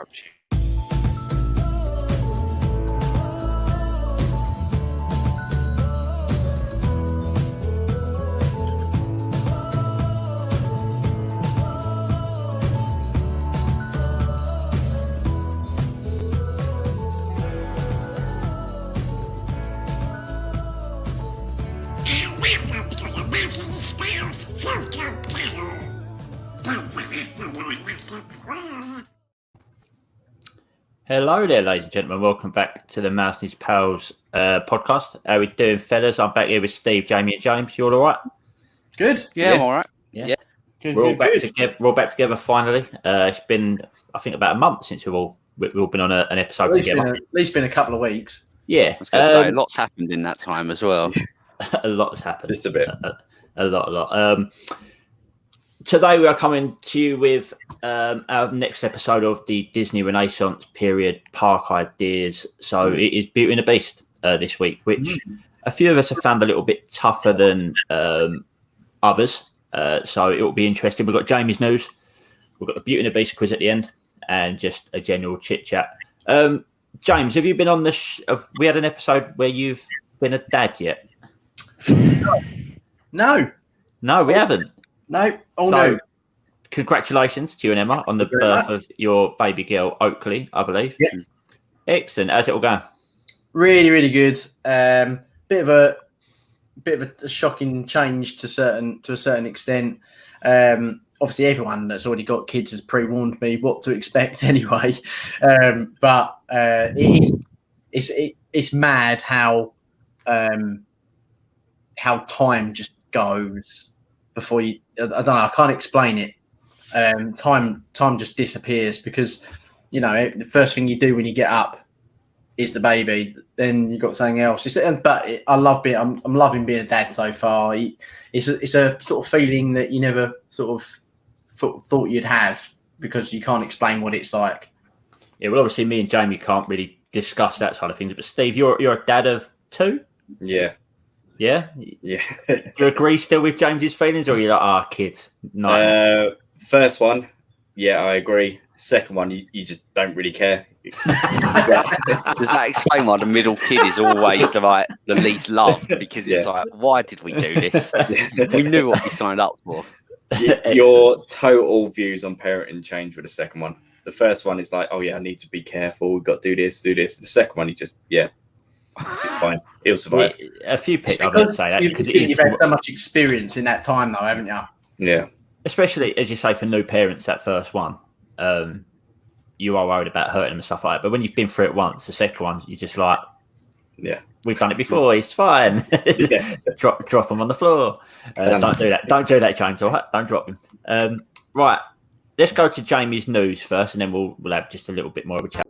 approach. Hello there, ladies and gentlemen. Welcome back to the Mouse News Pals podcast. How we doing, fellas? I'm back here with Steve, Jamie, and James. You all right? Good. Yeah, I'm all right. Yeah. Good, We're all good, back good. together. We're all back together finally. It's been, I think, about a month since we've all been on an episode together. At least been a couple of weeks. Yeah, I was going to say, lots happened in that time as well. a lot has happened. Just a bit. A lot. Today we are coming to you with our next episode of the Disney Renaissance period park ideas. So it is Beauty and the Beast this week, which a few of us have found a little bit tougher than others. So it will be interesting. We've got Jamie's news. We've got the Beauty and the Beast quiz at the end and just a general chit chat. James, have you been on the we had an episode where you've been a dad yet? No, No, we haven't. no. Oh, So, no. Congratulations to you and Emma on the Thank you very birth of your baby girl, Oakley, I believe. Yeah. Excellent. How's it all going? Really, really good. Bit of a shocking change to a certain extent. Obviously, everyone that's already got kids has pre-warned me what to expect anyway. But it's mad how time just goes before you. I don't know. I can't explain it. Time just disappears because the first thing you do when you get up is the baby. Then you've got something else. I love being. I'm loving being a dad so far. It's a sort of feeling that you never sort of thought you'd have because you can't explain what it's like. Yeah, well, obviously, me and Jamie can't really discuss that side of things. But Steve, you're a dad of two. Yeah. Yeah. Yeah. Do you agree still with James's feelings, or are you like, kids? No. First one, yeah, I agree. Second one, you just don't really care. Does that explain why the middle kid is always the least loved? Because it's like, why did we do this? We knew what we signed up for. Your total views on parenting change with the second one. The first one is like, oh yeah, I need to be careful. We've got to do this, do this. The second one, you just, it's fine. It'll survive. Yeah, a few people, I would say that because you've had so much experience in that time, though, haven't you? Yeah. Especially, as you say, for new parents, that first one, you are worried about hurting them and stuff like that. But when you've been through it once, the second one, you're just like, yeah, we've done it before. It's fine. Drop them on the floor. Don't do that. Don't do that, James. All right, don't drop him. Right, let's go to Jamie's news first, and then we'll have just a little bit more of a chat.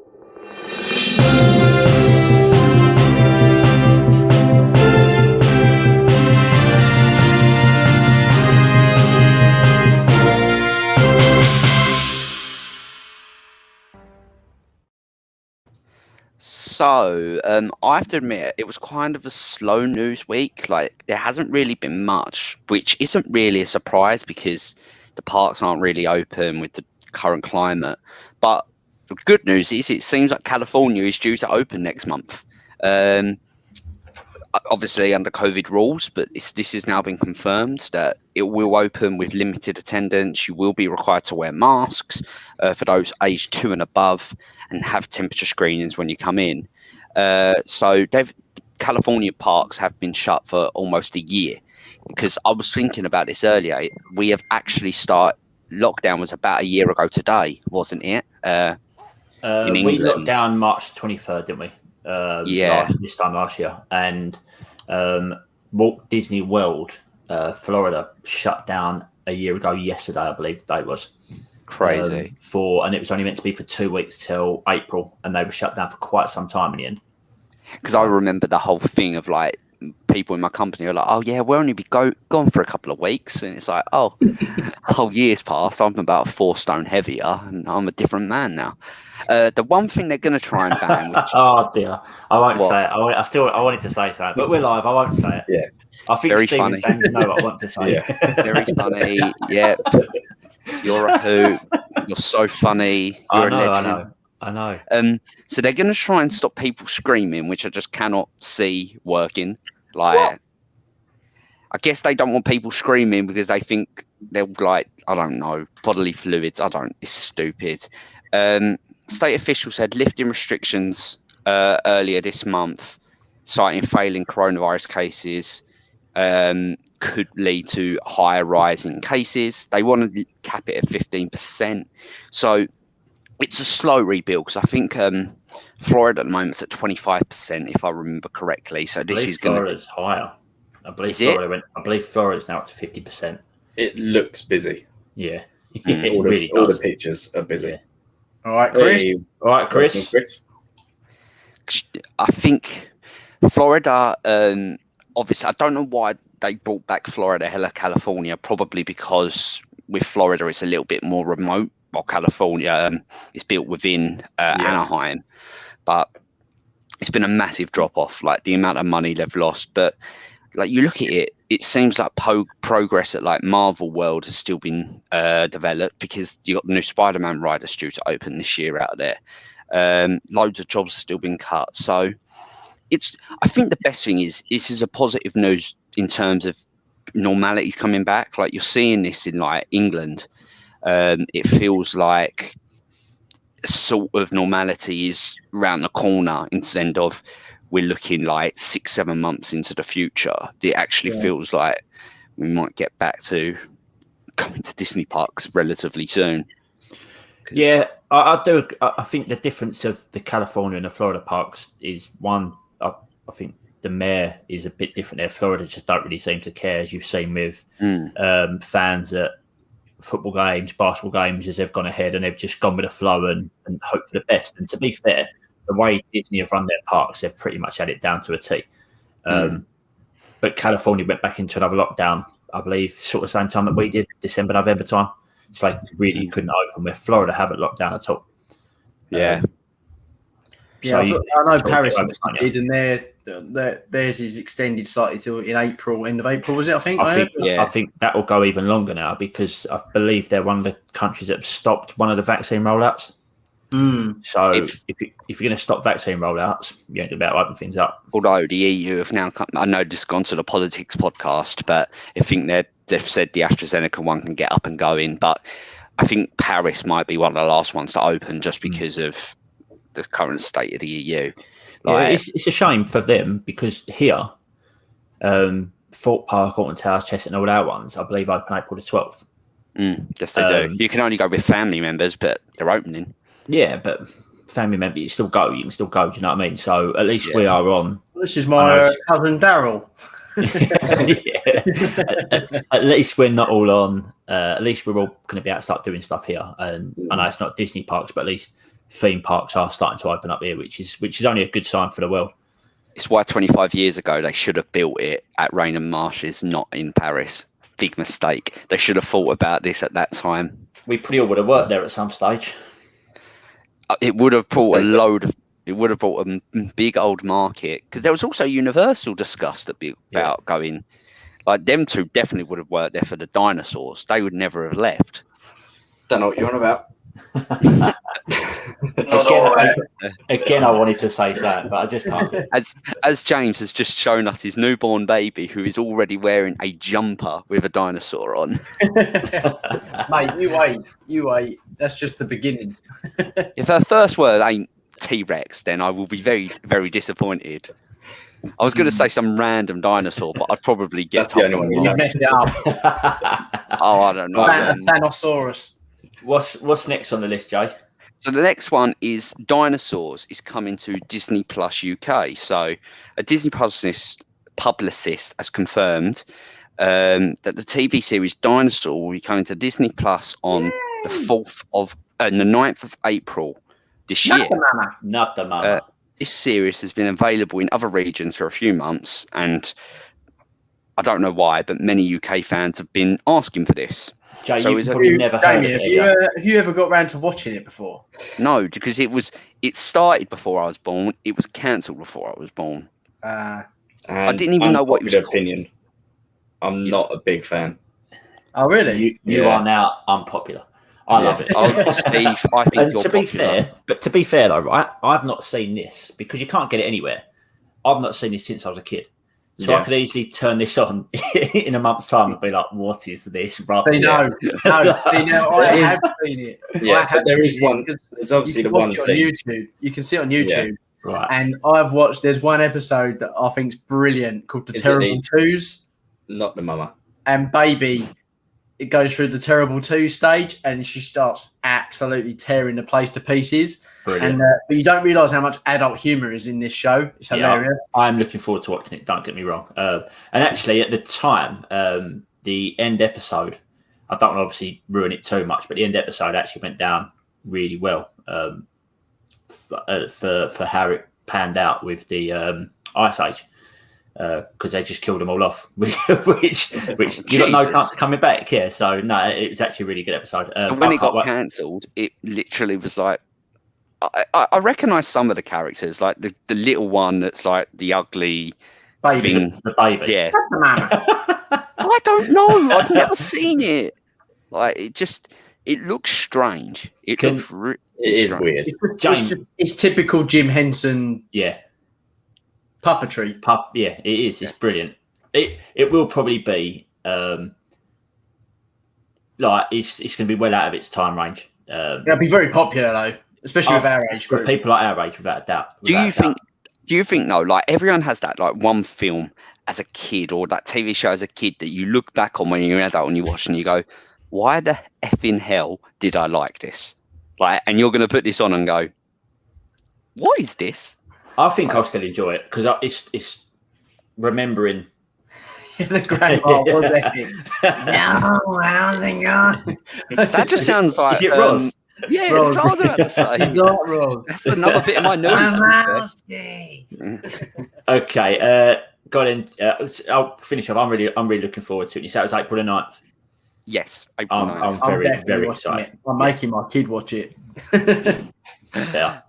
So, I have to admit, it was kind of a slow news week. Like, there hasn't really been much, which isn't really a surprise because the parks aren't really open with the current climate. But the good news is it seems like California is due to open next month. Obviously under COVID rules, but this has now been confirmed that it will open with limited attendance. You will be required to wear masks for those aged 2 and above and have temperature screenings when you come in. So California parks have been shut for almost a year because I was thinking about this earlier. We have actually lockdown was about a year ago today, wasn't it? In England. We locked down March 23rd, didn't we? This time last year. And Walt Disney World, Florida, shut down a year ago yesterday, I believe the date was. Crazy. And it was only meant to be for 2 weeks till April, and they were shut down for quite some time in the end. Because I remember the whole thing of like people in my company are like, oh yeah, we'll only be gone for a couple of weeks, and it's like, oh, a whole year's passed. I'm about 4 stone heavier, and I'm a different man now. The one thing they're going to try and ban, which oh dear, I won't say it. I wanted to say something, but we're live. I won't say it. Yeah, I think very Steve funny. And James know what I want to say. Very funny. Yeah, you're a hoot. You're so funny. You're a legend. I know. So they're going to try and stop people screaming, which I just cannot see working. Like, What? I guess they don't want people screaming because they think they'll like, I don't know, bodily fluids. It's stupid. State officials said lifting restrictions earlier this month, citing failing coronavirus cases, could lead to higher rise in cases. They want to cap it at 15%. So it's a slow rebuild because I think Florida at the moment is at 25%, if I remember correctly. So this is going to Florida's higher. I believe Florida's now up to 50%. It looks busy. Yeah. All the pictures are busy. Yeah. All right, Chris. Hey, All right, Chris. welcome, Chris. I think Florida, obviously, I don't know why they brought back Florida ahead of California, probably because with Florida, it's a little bit more remote, while California is built within Anaheim. But it's been a massive drop-off, like the amount of money they've lost. But like you look at it, it seems like progress at like Marvel World has still been developed because you got the new Spider-Man ride that's due to open this year out there. Loads of jobs have still been cut. So I think the best thing is this is a positive news in terms of normality's coming back. Like you're seeing this in like England. It feels like a sort of normality is around the corner instead of we're looking like 6-7 months into the future. It actually feels like we might get back to coming to Disney parks relatively soon. Yeah, I do. I think the difference of the California and the Florida parks is one. I think the mayor is a bit different there. Florida just don't really seem to care, as you've seen with fans at football games, basketball games, as they've gone ahead and they've just gone with the flow and hope for the best. And to be fair, the way Disney have run their parks, they've pretty much had it down to a T. But California went back into another lockdown, I believe, sort of the same time that we did, December, November time. It's like really couldn't open, where Florida haven't locked down at all. Yeah. I know Paris did, and theirs is extended slightly till in April, end of April, was it? I think that will go even longer now because I believe they're one of the countries that have stopped one of the vaccine rollouts. So if you're going to stop vaccine rollouts, you ain't about to open things up. Although the EU have now come, I know this has gone to the politics podcast, but I think they've said the AstraZeneca one can get up and going. But I think Paris might be one of the last ones to open just because of the current state of the EU. It's a shame for them because here, Thorpe Park, Alton Towers, Chestnut, and all our ones, I believe, open April the 12th. Yes, they do. You can only go with family members, but they're opening. Yeah, but family member, you can still go. Do you know what I mean? So at least we are on. This is my cousin Daryl. At least we're not all on. At least we're all going to be able to start doing stuff here. And I know it's not Disney parks, but at least theme parks are starting to open up here, which is only a good sign for the world. It's why 25 years ago they should have built it at Raynham Marshes, not in Paris. Big mistake. They should have thought about this at that time. We pretty all would have worked there at some stage. It would have brought a big old market because there was also Universal discussed about going. Like them two definitely would have worked there for the dinosaurs. They would never have left. Don't know what you're on about. Again, I wanted to say that, but I just can't. As James has just shown us his newborn baby, who is already wearing a jumper with a dinosaur on. Mate, you wait. That's just the beginning. If her first word ain't T-Rex, then I will be very, very disappointed. I was going to say some random dinosaur, but I'd probably get. That's the only one You messed it up. I don't know. Thanosaurus. What's next on the list, Jay? So the next one is Dinosaurs is coming to Disney Plus UK. So a Disney publicist has confirmed that the TV series Dinosaur will be coming to Disney Plus on the 9th of April this year. Not the mama. This series has been available in other regions for a few months, and I don't know why, but many UK fans have been asking for this. Jay, you've probably never heard of it. Have you ever got round to watching it before? No, because it started before I was born. It was cancelled before I was born. I didn't even know what it was called. Opinion. I'm not a big fan. Oh, really? You are now unpopular. I love it. Steve, I think And you're to be popular. to be fair though, right? I've not seen this because you can't get it anywhere. I've not seen this since I was a kid. So Yeah. I could easily turn this on in a month's time and be like, what is this? Right? See, no, I have seen it. Yeah, but there is one. There's obviously the one on scene. YouTube. You can see it on YouTube. Right. And I've watched. There's one episode that I think's brilliant called "The Is it Terrible Twos." Not the mama. And baby, it goes through the terrible two stage, and she starts absolutely tearing the place to pieces. Brilliant. And but you don't realise how much adult humour is in this show. It's hilarious. I'm looking forward to watching it. Don't get me wrong. And actually, at the time, the end episode, I don't want to obviously ruin it too much, but the end episode actually went down really well for how it panned out with the Ice Age. Because they just killed them all off, which you got no chance of coming back. Yeah, so no, it was actually a really good episode. And when it got cancelled, it literally was like I recognise some of the characters, like the little one that's like the ugly thing. The baby. Yeah, I don't know. I've never seen it. Like it looks strange. It is weird. It's typical Jim Henson. Yeah. Puppetry. Yeah, it is. It's brilliant. It will probably be like it's going to be well out of its time range. It'll be very popular though, especially with our age group. People like our age, without a doubt. Do you think no? Like everyone has that like one film as a kid or that TV show as a kid that you look back on when you're an adult and you watch and you go, why the effing hell did I like this? Like, and you're going to put this on and go, what is this? I think I'll still enjoy it because it's remembering. The grandma was epic. No, how's it going? That just sounds like. Is it Roz? Yeah, Roz. that's what I was about to say. It's not Roz. That's another bit of my news. Okay, got in. I'll finish up. I'm really looking forward to it. You said it was April the 9th. Yes, April 9th. I'm very excited. I'm making my kid watch it. Yeah.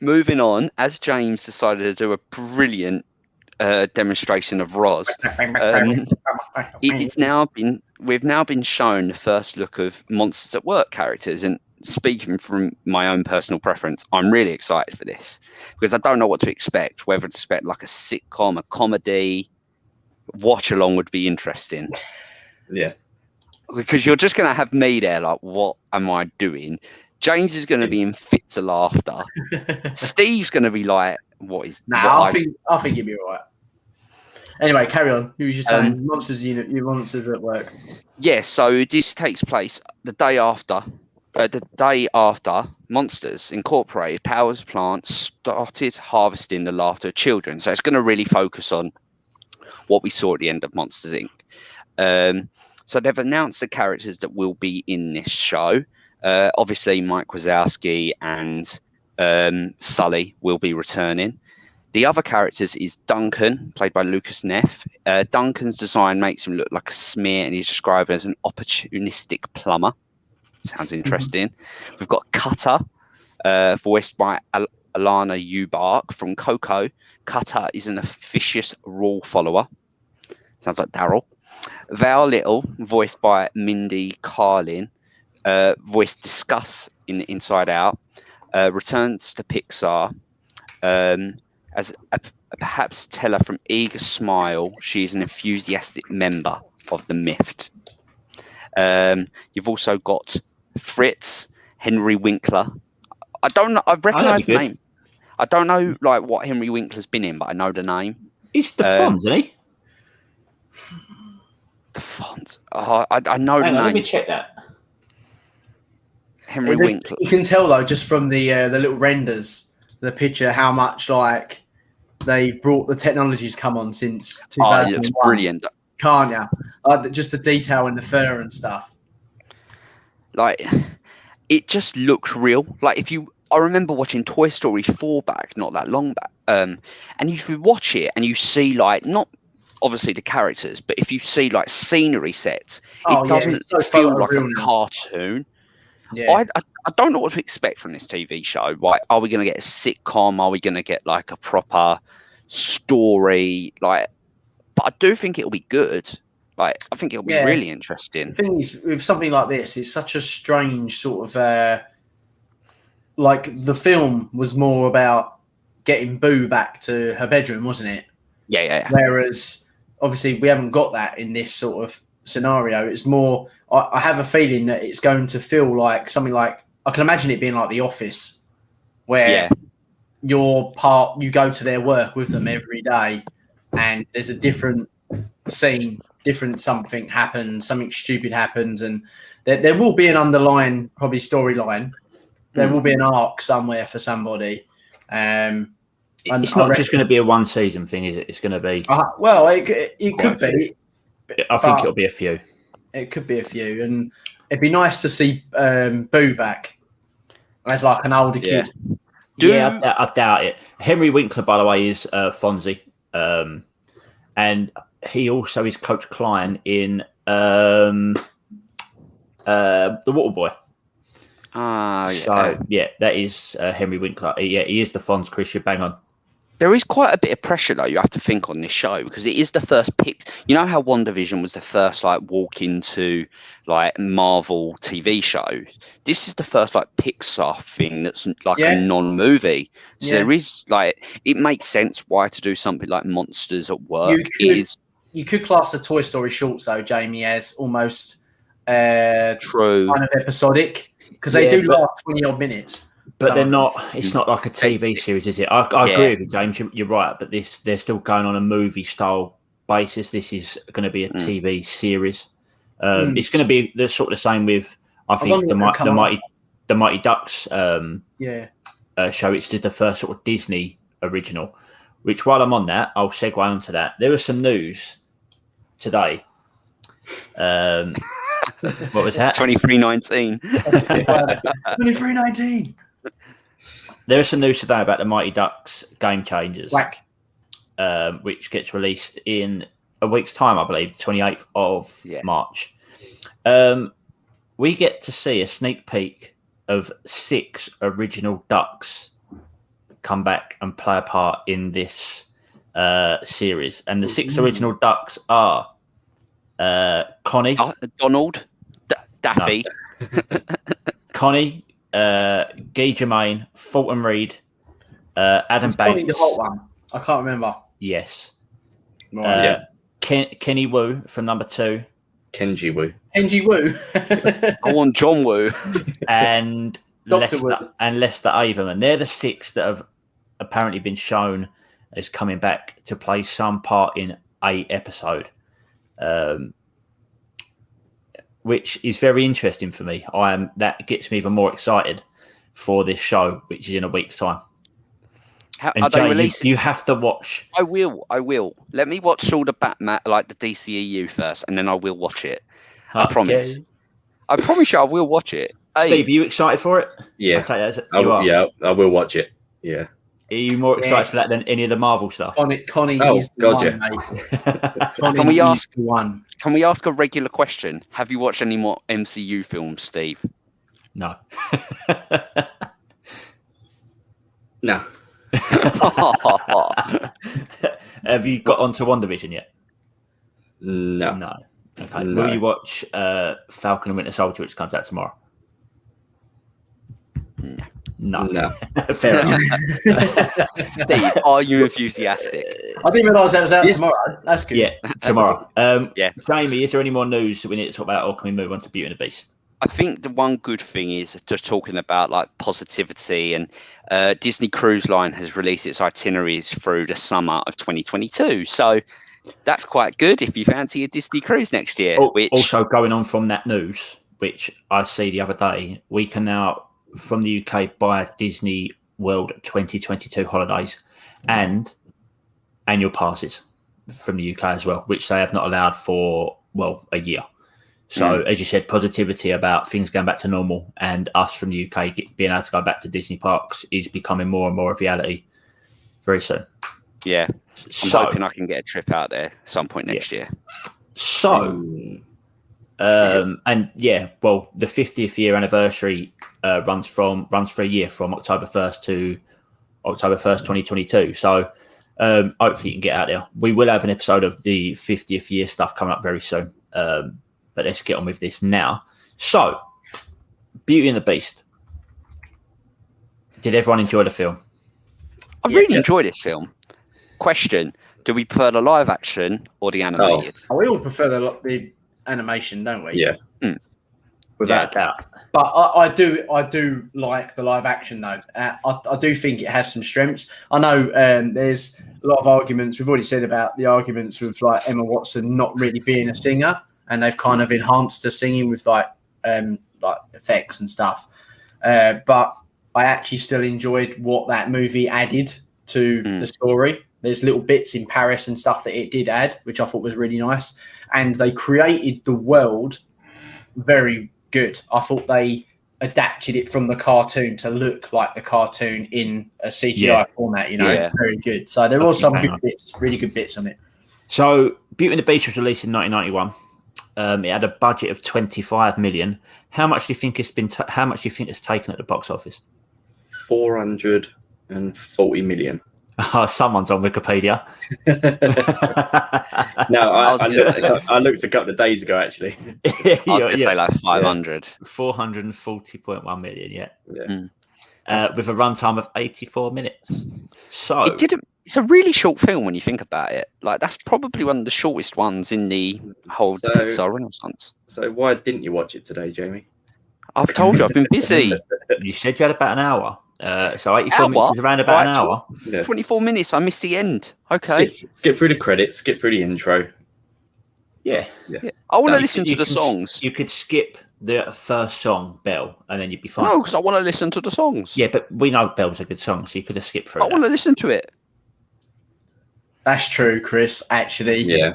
Moving on, as James decided to do a brilliant demonstration of Roz, we've now been shown the first look of Monsters at Work characters, and speaking from my own personal preference, I'm really excited for this because I don't know what to expect. Whether to expect like a sitcom, a comedy, watch along would be interesting. Yeah, because you're just going to have me there, like, what am I doing? James is going to be in fits of laughter. Steve's going to be like, "What is?" Nah, I think you'll be all right. Anyway, carry on. Who was you saying? Monsters at Work. Yeah, so this takes place the day after. The day after Monsters Incorporated Powers Plant started harvesting the laughter of children. So it's going to really focus on what we saw at the end of Monsters Inc. So they've announced the characters that will be in this show. Obviously, Mike Wazowski and Sully will be returning. The other characters is Duncan, played by Lucas Neff. Duncan's design makes him look like a smear, and he's described as an opportunistic plumber. Sounds interesting. We've got Cutter, voiced by Alana Eubark from Coco. Cutter is an officious rule follower. Sounds like Daryl. Val Little, voiced by Mindy Carlin. Voiced Discuss in Inside Out, returns to Pixar as a perhaps teller from Eager Smile. She's an enthusiastic member of the Miffed. You've also got Fritz, Henry Winkler. I don't know. I recognise the name. I don't know like what Henry Winkler's been in, but I know the name. He's the Fonz, isn't he? The Fonz. Oh, I know the name. Let me check that. Henry Winkler. You can tell though, just from the little renders, the picture, how much like they've brought the technology's come on since 2001. It looks brilliant. Can't you? Just the detail in the fur and stuff. Like, it just looks real. Like I remember watching Toy Story 4 back, not that long back. And if you watch it and you see like not obviously the characters, but if you see like scenery sets, it doesn't feel like a cartoon. Yeah. I don't know what to expect from this TV show. Like, are we going to get a sitcom? Are we going to get like a proper story? Like, but I do think it'll be good. Like, I think it'll be Yeah. really The interesting. thing is, with something like this, it's such a strange sort of like the film was more about getting Boo back to her bedroom, wasn't it? Yeah. Whereas obviously we haven't got that in this sort of scenario. It's more, I have a feeling that it's going to feel like something like, I can imagine it being like The Office, where you go to their work with them every day and there's a different scene, different something happens, something stupid happens, and there will be an underlying probably storyline. There will be an arc somewhere for somebody. It's not just going to be a one season thing, is it? It's going to be. Well, it could be. I think it'll be a few. It could be a few, and it'd be nice to see Boo back as like an older kid. I doubt it. Henry Winkler, by the way, is Fonzie, and he also is Coach Klein in The Waterboy. So that is Henry Winkler. He is the Fonz. Chris, you're bang on. There is quite a bit of pressure, though, you have to think on this show, because it is the first pick. You know how WandaVision was the first like walk into like Marvel TV show? This is the first like Pixar thing that's like a non-movie. So there is like, it makes sense why to do something like Monsters at Work. You could class the Toy Story shorts, though, Jamie, as almost true kind of episodic, because they do last 20 odd minutes. But they're not. It's not like a TV series, is it? I agree with you, James. You're right. But they're still going on a movie style basis. This is going to be a TV series. It's going to be the sort of the same with I think the Mighty Ducks show. It's just the first sort of Disney original. Which, while I'm on that, I'll segue onto that. There was some news today. What was that? 2319. 2319. There is some news today about the Mighty Ducks Game Changers, which gets released in a week's time, I believe, 28th of March. We get to see a sneak peek of 6 original Ducks come back and play a part in this series. And the 6 original Ducks are Connie. Donald. Daffy. No. Connie. Guy Germain, Fulton Reed, Adam Banks. The hot one. I can't remember. Yes. Kenny Wu from number 2. Kenji Wu. I want John Wu. And Lester Averman. They're the 6 that have apparently been shown as coming back to play some part in a episode. Which is very interesting for me. That gets me even more excited for this show, which is in a week's time. Are they releasing? You have to watch. I will. Let me watch all the Batman, like the DCEU first, and then I will watch it. I promise. I promise you, I will watch it. Steve, are you excited for it? Yeah. I will watch it. Yeah. Are you more excited for that than any of the Marvel stuff? Connie oh, is the God, one, mate. Can we ask a regular question? Have you watched any more MCU films, Steve? No. No. Have you got onto WandaVision yet? No. Okay. No. Will you watch Falcon and Winter Soldier, which comes out tomorrow? No. Fair enough. Steve, are you enthusiastic? I didn't realise that was out tomorrow. That's good. Yeah, tomorrow. Jamie, is there any more news that we need to talk about, or can we move on to Beauty and the Beast? I think the one good thing is just talking about like positivity, and Disney Cruise Line has released its itineraries through the summer of 2022. So that's quite good if you fancy a Disney cruise next year. Also, going on from that news, which I see the other day, we can now, from the UK, buy Disney World 2022 holidays and annual passes from the UK as well, which they have not allowed for, a year. So, as you said, positivity about things going back to normal, and us from the UK being able to go back to Disney parks is becoming more and more of reality very soon. Yeah. I'm hoping I can get a trip out there some point next year. So, the 50th year anniversary runs for a year, from October 1st to October 1st, 2022. So, Hopefully you can get out there. We will have an episode of the 50th year stuff coming up very soon. But let's get on with this now. So, Beauty and the Beast. Did everyone enjoy the film? I really enjoy this film. Question: do we prefer the live action or the animated? We all prefer the animation, don't we? Yeah. Without doubt. But I do like the live action though. I do think it has some strengths. I know there's a lot of arguments. We've already said about the arguments with like Emma Watson not really being a singer, and they've kind of enhanced the singing with like effects and stuff. But I actually still enjoyed what that movie added to the story. There's little bits in Paris and stuff that it did add, which I thought was really nice. And they created the world very good. I thought they adapted it from the cartoon to look like the cartoon in a CGI format, very good. So there was some good bits, really good bits on it. So Beauty and the Beast was released in 1991. It had a budget of 25 million. How much do you think it's taken at the box office? 440 million. Someone's on Wikipedia. No, I looked a couple of days ago, actually. I was going to say like 500. 440.1 million, with a runtime of 84 minutes. So it's a really short film when you think about it. Like, that's probably one of the shortest ones in the whole Pixar Renaissance. So why didn't you watch it today, Jamie? I've told you, I've been busy. You said you had about an hour. So 84 minutes is around about an hour. Yeah. 24 minutes. I missed the end. Okay. Skip through the credits. Skip through the intro. Yeah. I want to listen to the songs. You could skip the first song, Belle, and then you'd be fine. No, because I want to listen to the songs. Yeah, but we know Belle's a good song, so you could have skipped through it. I want to listen to it. That's true, Chris, actually. Yeah.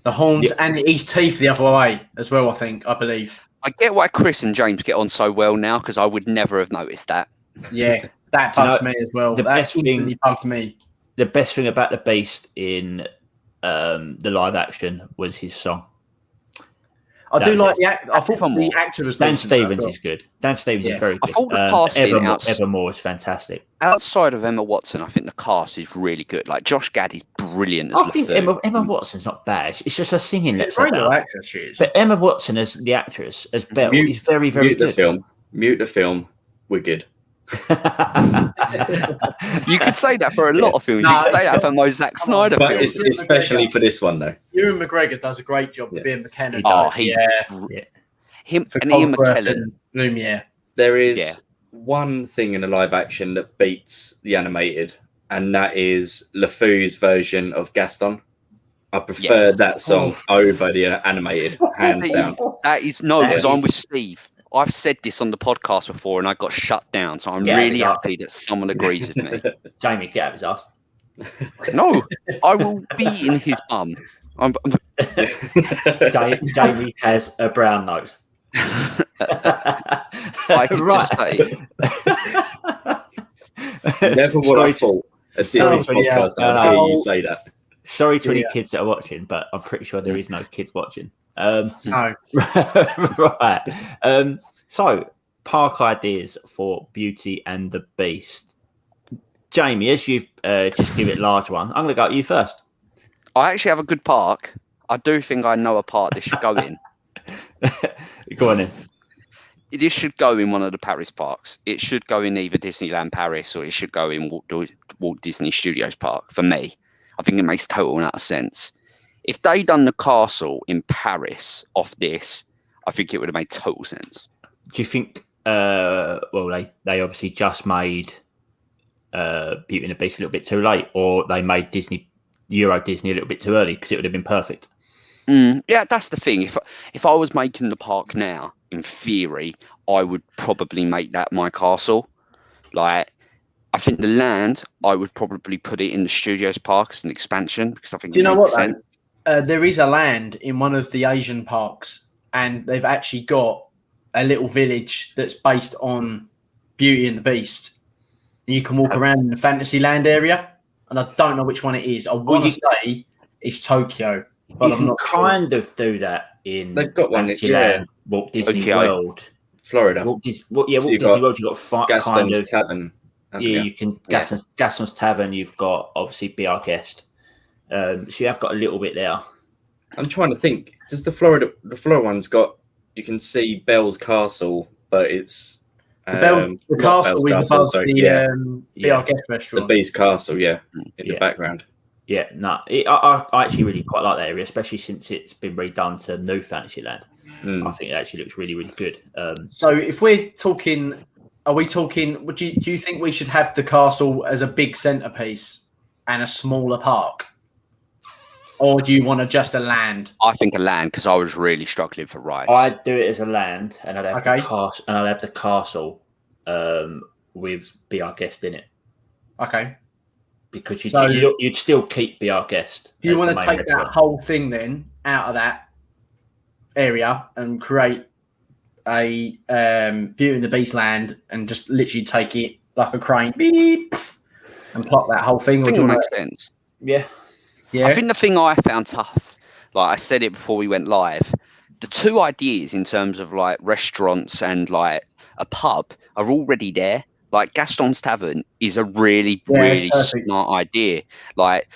The horns and his teeth the other way as well, I believe. I get why Chris and James get on so well now, because I would never have noticed that. Yeah, that bugs me as well. The best thing bugged me. The best thing about the Beast in the live action was his song. I do like the actor. I thought the actor was Dan Stevens is good. Dan Stevens is very good. I thought the casting Evermore is fantastic. Outside of Emma Watson, I think the cast is really good. Like Josh Gad is brilliant as I think Emma Watson's not bad. It's just her singing that's very good actress she is. But Emma Watson as the actress, as Belle, is very, very good. Mute the film. We're good. You could say that for a lot of films. You could say that for most Zack Snyder films. Especially for this one, though. Ewan McGregor does a great job with Ian McKellen. Him and Ian McKellen. Lumiere. There is one thing in the live action that beats the animated, and that is LeFou's version of Gaston. I prefer that song over the animated, hands down. That is because I'm with Steve. I've said this on the podcast before and I got shut down, so I'm really happy that someone agrees with me. Jamie, get out of his ass. No, I will be in his bum. Jamie has a brown nose. I could just say. Never would I thought a Disney podcast I'd hear you say that. Sorry to any kids that are watching, but I'm pretty sure there is no kids watching. No. Right. So, park ideas for Beauty and the Beast. Jamie, as you've just give it a large one, I'm going to go at you first. I actually have a good park. I do think I know a park this should go in. Go on in. This should go in one of the Paris parks. It should go in either Disneyland Paris or it should go in Walt Disney Studios Park, for me. I think it makes total and utter sense. If they done the castle in Paris off this, I think it would have made total sense. Do you think? They obviously just made Beauty and the Beast a little bit too late, or they made Euro Disney a little bit too early because it would have been perfect. Yeah, that's the thing. If I was making the park now, in theory, I would probably make that my castle. Like, I think the land, I would probably put it in the Studios Park as an expansion because I think. Do you know what? There is a land in one of the Asian parks, and they've actually got a little village that's based on Beauty and the Beast. And you can walk around in the Fantasyland area, and I don't know which one it is. I want to say it's Tokyo, but I'm not kind of do that in. They've got one in Walt Disney World, Florida. Walt Disney World. You've got Gaston's kind of Tavern Yeah, you can Gaston's Tavern. You've got obviously Be Our Guest. So you have got a little bit there. I'm trying to think. Does the Florida one's got? You can see Bell's Castle, but it's the castle is above the Be Our Guest restaurant. The Beast Castle, in the background. Yeah, no, I actually really quite like that area, especially since it's been redone to New Fantasyland. I think it actually looks really, really good. So if we're talking, do you think we should have the castle as a big centerpiece and a smaller park? Or do you want just a land? I think a land, because I was really struggling for rides. I'd do it as a land, and I'd have the castle, with Be Our Guest in it. Okay. Because you'd still keep Be Our Guest. Do you want to take that whole thing then out of that area and create a Beauty and the Beast land and just literally take it like a crane, beep, and plot that whole thing? I think it makes sense. Yeah. Yeah. I think the thing I found tough, like I said it before we went live, the two ideas in terms of like restaurants and like a pub are already there. Like Gaston's Tavern is a really smart idea. Like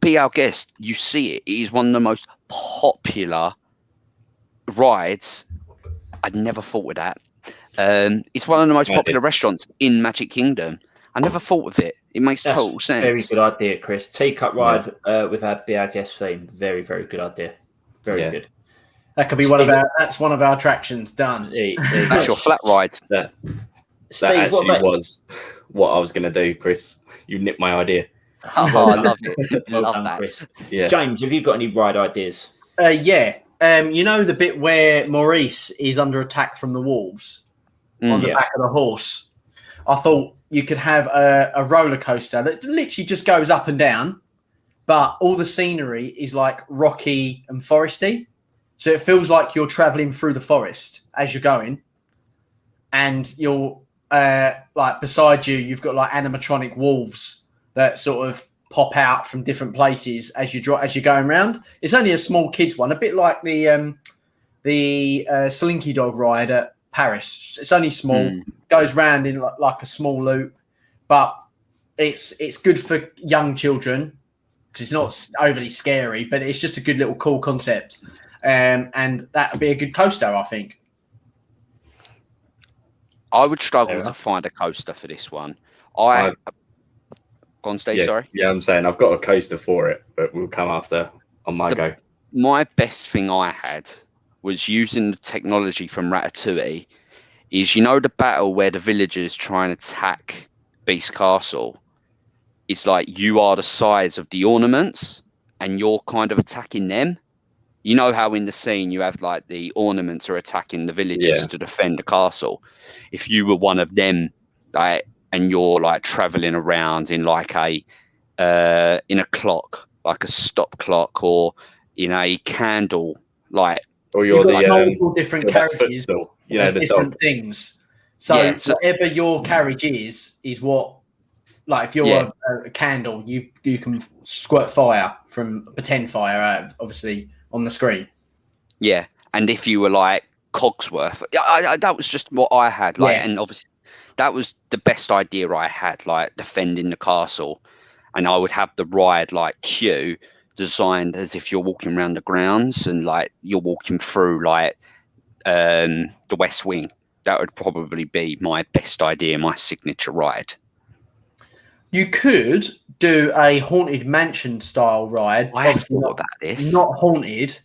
Be Our Guest, you see it. It is one of the most popular rides. I'd never thought of that. It's one of the most popular restaurants in Magic Kingdom. I never thought of it. It makes total sense. Very good idea, Chris. Teacup ride with our Be Our Guest theme. Very, very good idea. Very good. That could be that's one of our attractions done. That's your flat ride. That actually was what I was going to do, Chris. You nipped my idea. Oh, I love it. Well done, that. Chris. Yeah. James, have you got any ride ideas? You know the bit where Maurice is under attack from the wolves on the back of the horse? I thought you could have a roller coaster that literally just goes up and down, but all the scenery is like rocky and foresty. So it feels like you're traveling through the forest as you're going, and you're like beside you, you've got like animatronic wolves that sort of pop out from different places as you're going around. It's only a small kids one, a bit like the Slinky Dog ride at Paris. It's only small, goes round in like a small loop, but it's good for young children because it's not overly scary, but it's just a good little cool concept. And that would be a good coaster, I think. I would struggle to find a coaster for this one. Go on, Steve, sorry. Yeah, I'm saying I've got a coaster for it, but we'll come after on my go. My best thing I had was using the technology from Ratatouille. Is, you know, the battle where the villagers try and attack Beast Castle? It's like you are the size of the ornaments and you're kind of attacking them. You know how in the scene you have like the ornaments are attacking the villagers to defend the castle. If you were one of them, like, and you're like traveling around in like in a clock, like a stop clock, or in a candle, like, or you're the multiple different carriages, the different dog things. So whatever your carriage is what, like if you're a candle, you can squirt fire from pretend fire out, obviously, on the screen. Yeah. And if you were like Cogsworth, that was just what I had. Like, and obviously that was the best idea I had, like defending the castle. And I would have the ride like queue designed as if you're walking around the grounds and like you're walking through like the West Wing. That would probably be my best idea, my signature ride. You could do a Haunted Mansion style ride. I have thought about this. Not haunted,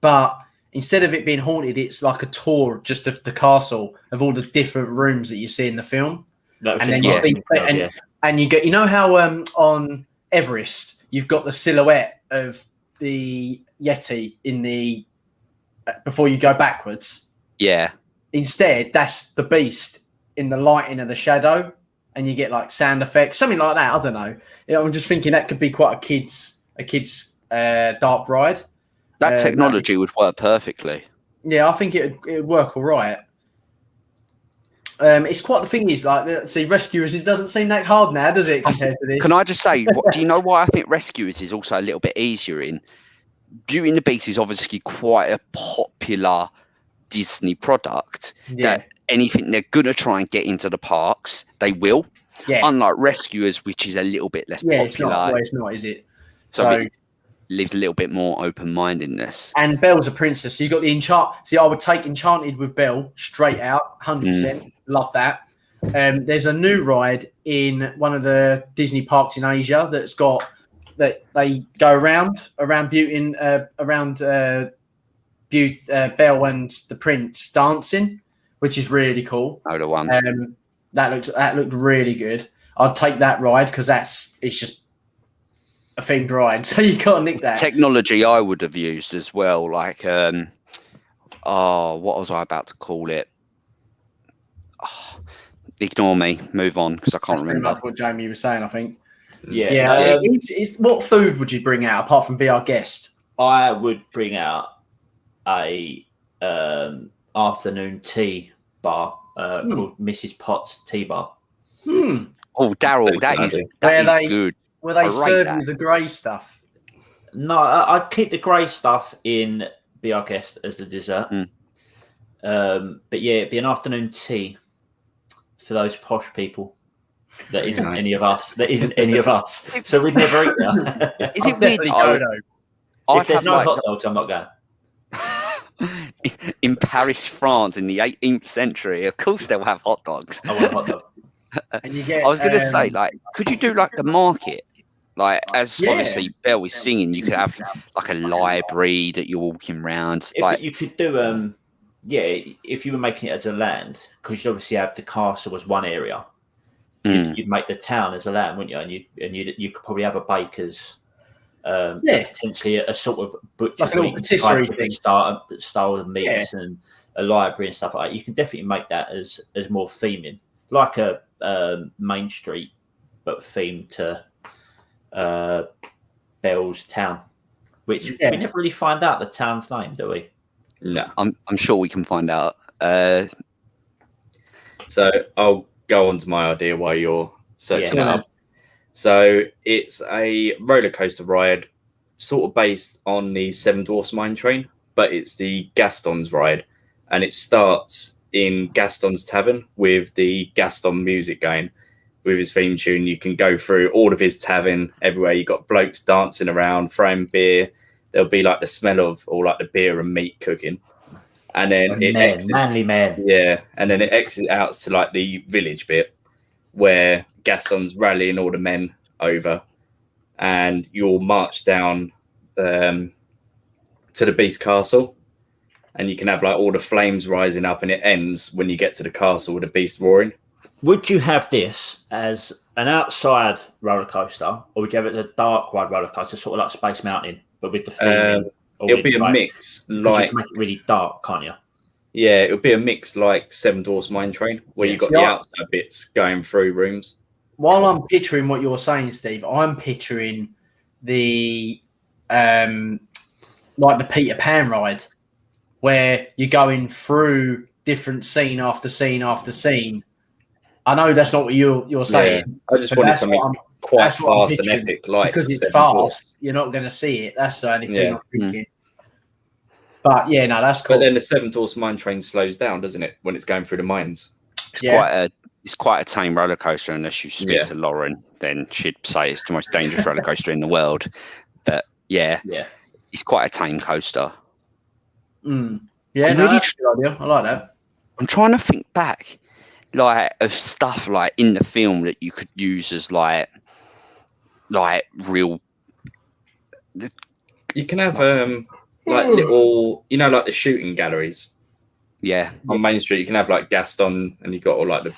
but instead of it being haunted, it's like a tour just of the castle, of all the different rooms that you see in the film. And then you get, you know how on Everest you've got the silhouette of the Yeti in the before you go backwards. Yeah. Instead, that's the beast in the lighting of the shadow. And you get like sound effects, something like that. I don't know. I'm just thinking that could be quite a kid's dark ride. That technology would work perfectly. Yeah, I think it would work all right. It's quite the thing is like, see, Rescuers, it doesn't seem that hard now, does it, compared to this? Can I just say, do you know why I think Rescuers is also a little bit easier in? Beauty and the Beast is obviously quite a popular Disney product that anything they're going to try and get into the parks, they will. Yeah. Unlike Rescuers, which is a little bit less Yeah, popular. it's not. Well, it's not, is it? So it leaves a little bit more open-mindedness. And Belle's a princess. So you got the Enchant. See, I would take Enchanted with Belle straight out, 100%. Love that. There's a new ride in one of the Disney parks in Asia that's got that they go around Beauty and Belle and the Prince dancing, which is really cool. Oh, the one. That looked really good. I'd take that ride because it's just a themed ride, so you can't nick that. Technology I would have used as well, like what was I about to call it? Oh, ignore me. Move on because I can't remember. That's what Jamie was saying, I think. Yeah. It's what food would you bring out apart from be our guest? I would bring out a afternoon tea bar called Mrs. Potts Tea Bar. Oh, Daryl, that is good. Were they serving the grey stuff? No, I'd keep the grey stuff in Be Our Guest as the dessert. But yeah, it'd be an afternoon tea for those posh people. That isn't any of us. So we'd never eat that. Is it weird? If there's no hot dogs, I'm not going. In Paris, France, in the 18th century, of course they'll have hot dogs. I want a hot dog. And you get, I was going to say, like, could you do like the market? Like, obviously Belle was singing, you could have like a library that you're walking around. Yeah, like but you could do, if you were making it as a land, because you'd obviously have the castle as one area. You'd make the town as a land, wouldn't you? And you could probably have a baker's, potentially a sort of butcher, like a little patisserie thing, style of meats and a library and stuff like that. You can definitely make that as more theming, like a Main Street, but themed to Belle's town, which we never really find out the town's name, do we? No, I'm sure we can find out. So I'll go on to my idea while you're searching it up. So it's a roller coaster ride, sort of based on the Seven Dwarfs Mine Train, but it's the Gaston's ride, and it starts in Gaston's Tavern with the Gaston music going. With his theme tune, you can go through all of his tavern everywhere. You got blokes dancing around, throwing beer. There'll be like the smell of all like the beer and meat cooking, and then manly man. Yeah, and then it exits out to like the village bit where Gaston's rallying all the men over, and you'll march down to the Beast Castle, and you can have like all the flames rising up, and it ends when you get to the castle with the Beast roaring. Would you have this as an outside roller coaster, or would you have it as a dark ride roller coaster, sort of like Space Mountain, but with the theme? It'll be a mix, like you can make it really dark, can't you? Yeah, it'll be a mix like Seven Dwarfs Mine Train, where you've got the outside bits going through rooms. While I'm picturing what you're saying, Steve, I'm picturing the like the Peter Pan ride, where you're going through different scene after scene after scene. I know that's not what you're saying. Yeah, I just wanted something quite fast and epic, like because it's fast. You're not going to see it. That's the only thing I'm thinking. But yeah, no, that's cool. But then the Seven Dwarfs Mine Train slows down, doesn't it, when it's going through the mines? It's quite a tame roller coaster unless you speak to Lauren. Then she'd say it's the most dangerous roller coaster in the world. But yeah, it's quite a tame coaster. Yeah, that's a good idea. I like that. I'm trying to think back, like of stuff like in the film that you could use as like real. You can have like little, like the shooting galleries. Yeah, on Main Street, you can have like Gaston, and you've got all like the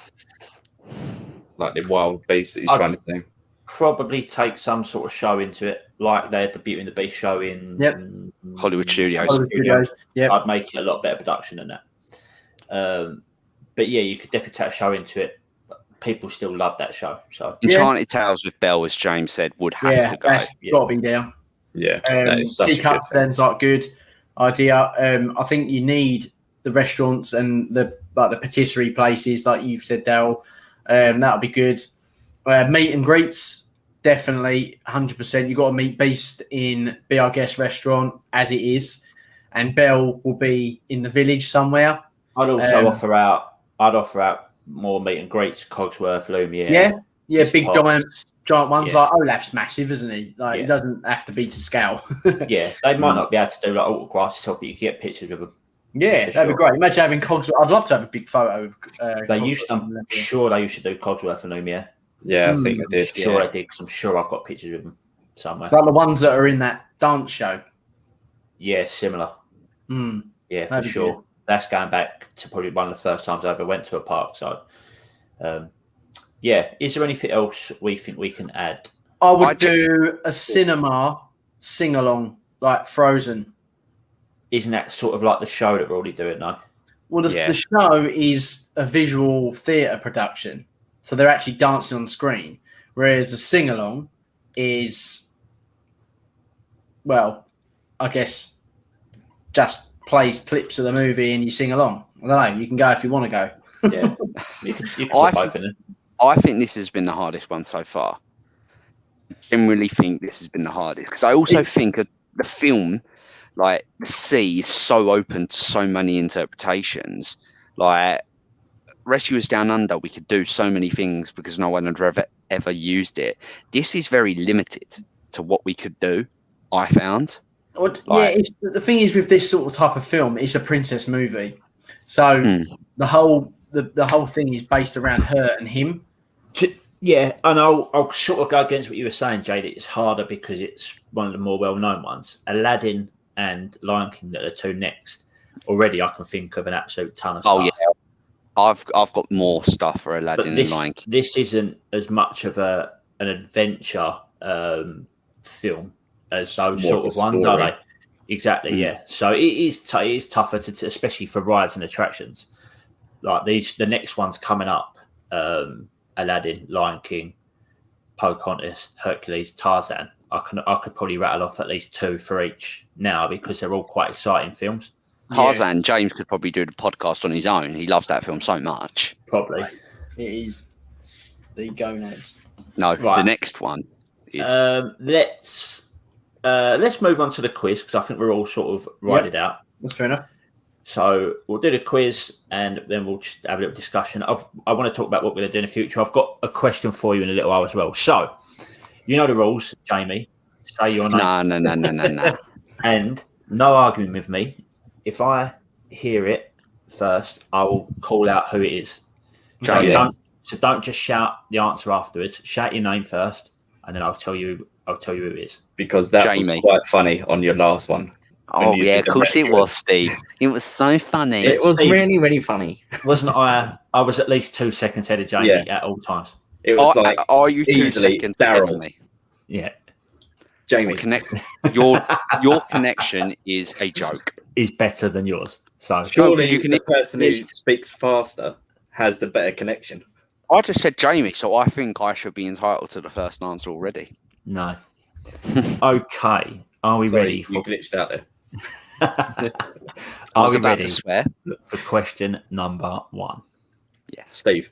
wild beasts that he's trying to see. Probably take some sort of show into it, like they had the Beauty and the Beast show in Hollywood Studios. Yeah, I'd make it a lot better production than that. But yeah, you could definitely take a show into it. People still love that show. So Enchanted Tales with Belle, as James said, would have to go. That's got to be there. Yeah, that is such a good sounds like good idea. I think you need the restaurants and the patisserie places, like you've said, Daryl. That'll be good. Meet and greets, definitely 100%. You've got to meet Beast in Be Our Guest restaurant as it is, and Belle will be in the village somewhere. I'd also offer out more meet and greets, Cogsworth, Lumiere. Yeah, His big pops. giant ones. Yeah. Like Olaf's massive, isn't he? Like he doesn't have to be to scale. Yeah, they might not be able to do like autographs, but you can get pictures of them. Yeah, that'd be great. Imagine having Cogsworth. I'd love to have a big photo of. I'm sure they used to do Cogsworth and Lumiere. Yeah, I think they did. I'm sure I did, because I'm sure I've got pictures of them somewhere. Like the ones that are in that dance show. Yeah, similar. Yeah, for sure. Good. That's going back to probably one of the first times I ever went to a park. So, yeah. Is there anything else we think we can add? I would do a cinema sing-along, like Frozen. Isn't that sort of like the show that we're already doing now? Well, the show is a visual theatre production. So they're actually dancing on screen. Whereas the sing-along is, well, I guess just plays clips of the movie and you sing along. I don't know. You can go if you want to go. Yeah. You can put both in it. I think this has been the hardest one so far. I generally think this has been the hardest. Because I also think of the film, like, the sea is so open to so many interpretations. Like, Rescuers Down Under, we could do so many things because no one had ever used it. This is very limited to what we could do, I found. The thing is with this sort of type of film, it's a princess movie. So the whole thing is based around her and him. Yeah, and I'll sort of go against what you were saying, Jade. It's harder because it's one of the more well-known ones. Aladdin and Lion King that are the two next. Already I can think of an absolute ton of stuff. Oh, yeah. I've got more stuff for Aladdin and Lion King. This isn't as much of an adventure film as those sort of ones, are they? Exactly, yeah. So it is tougher to especially for rides and attractions. Like the next ones coming up, Aladdin, Lion King, Pocahontas, Hercules, Tarzan. I could probably rattle off at least 2 for each now because they're all quite exciting films. Tarzan, James could probably do the podcast on his own. He loves that film so much. Probably. It is the gonads. No, the next one is... let's move on to the quiz because I think we're all sort of write it out. That's fair enough. So we'll do the quiz and then we'll just have a little discussion. I want to talk about what we're going to do in the future. I've got a question for you in a little while as well. So, you know the rules, Jamie. Say your name. No. And no arguing with me. If I hear it first, I will call out who it is. So don't just shout the answer afterwards. Shout your name first, and then I'll tell you who it is. Because that was quite funny on your last one. Oh yeah, of course it was, Steve. It was so funny. It was really, really funny. Wasn't I? I was at least 2 seconds ahead of Jamie at all times. It was are you 2 easily seconds ahead of Daryl. me? Yeah. Jamie, your connection is a joke. Is better than yours. So surely the person who speaks faster has the better connection. I just said Jamie, so I think I should be entitled to the first answer already. No. Okay. Are we ready? You glitched out there. I was about to swear. For question number 1? Yes. Steve.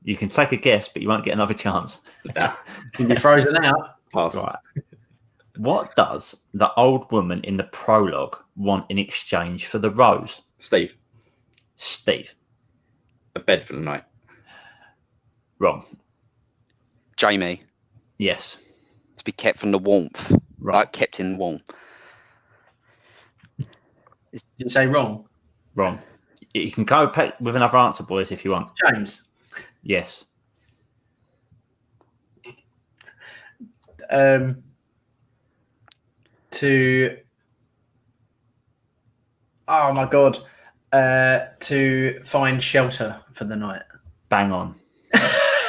You can take a guess, but you won't get another chance. Can be frozen out. Pass. Right. What does the old woman in the prologue want in exchange for the rose? Steve. A bed for the night. Wrong. Jamie. Yes. To be kept from the warmth. Right. Like kept in warmth. Did you say wrong? Wrong. You can go with another answer, boys, if you want. James. Yes. Oh my God. To find shelter for the night. Bang on.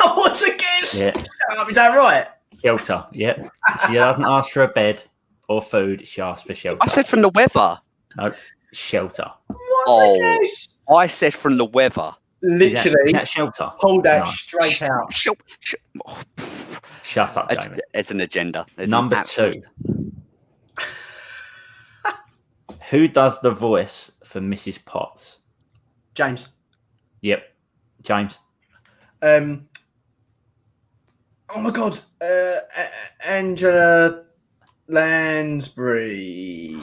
What's a guess? Yeah. Is that right? Shelter. Yep. She doesn't ask for a bed or food. She asks for shelter. I said from the weather. No, shelter. What's a guess? I said from the weather. Literally. Is that shelter? Pull that straight out. Shut up, Jamie. It's an agenda. Number 2. Who does the voice for Mrs. Potts? James. Yep. James. Oh my God. Angela Lansbury.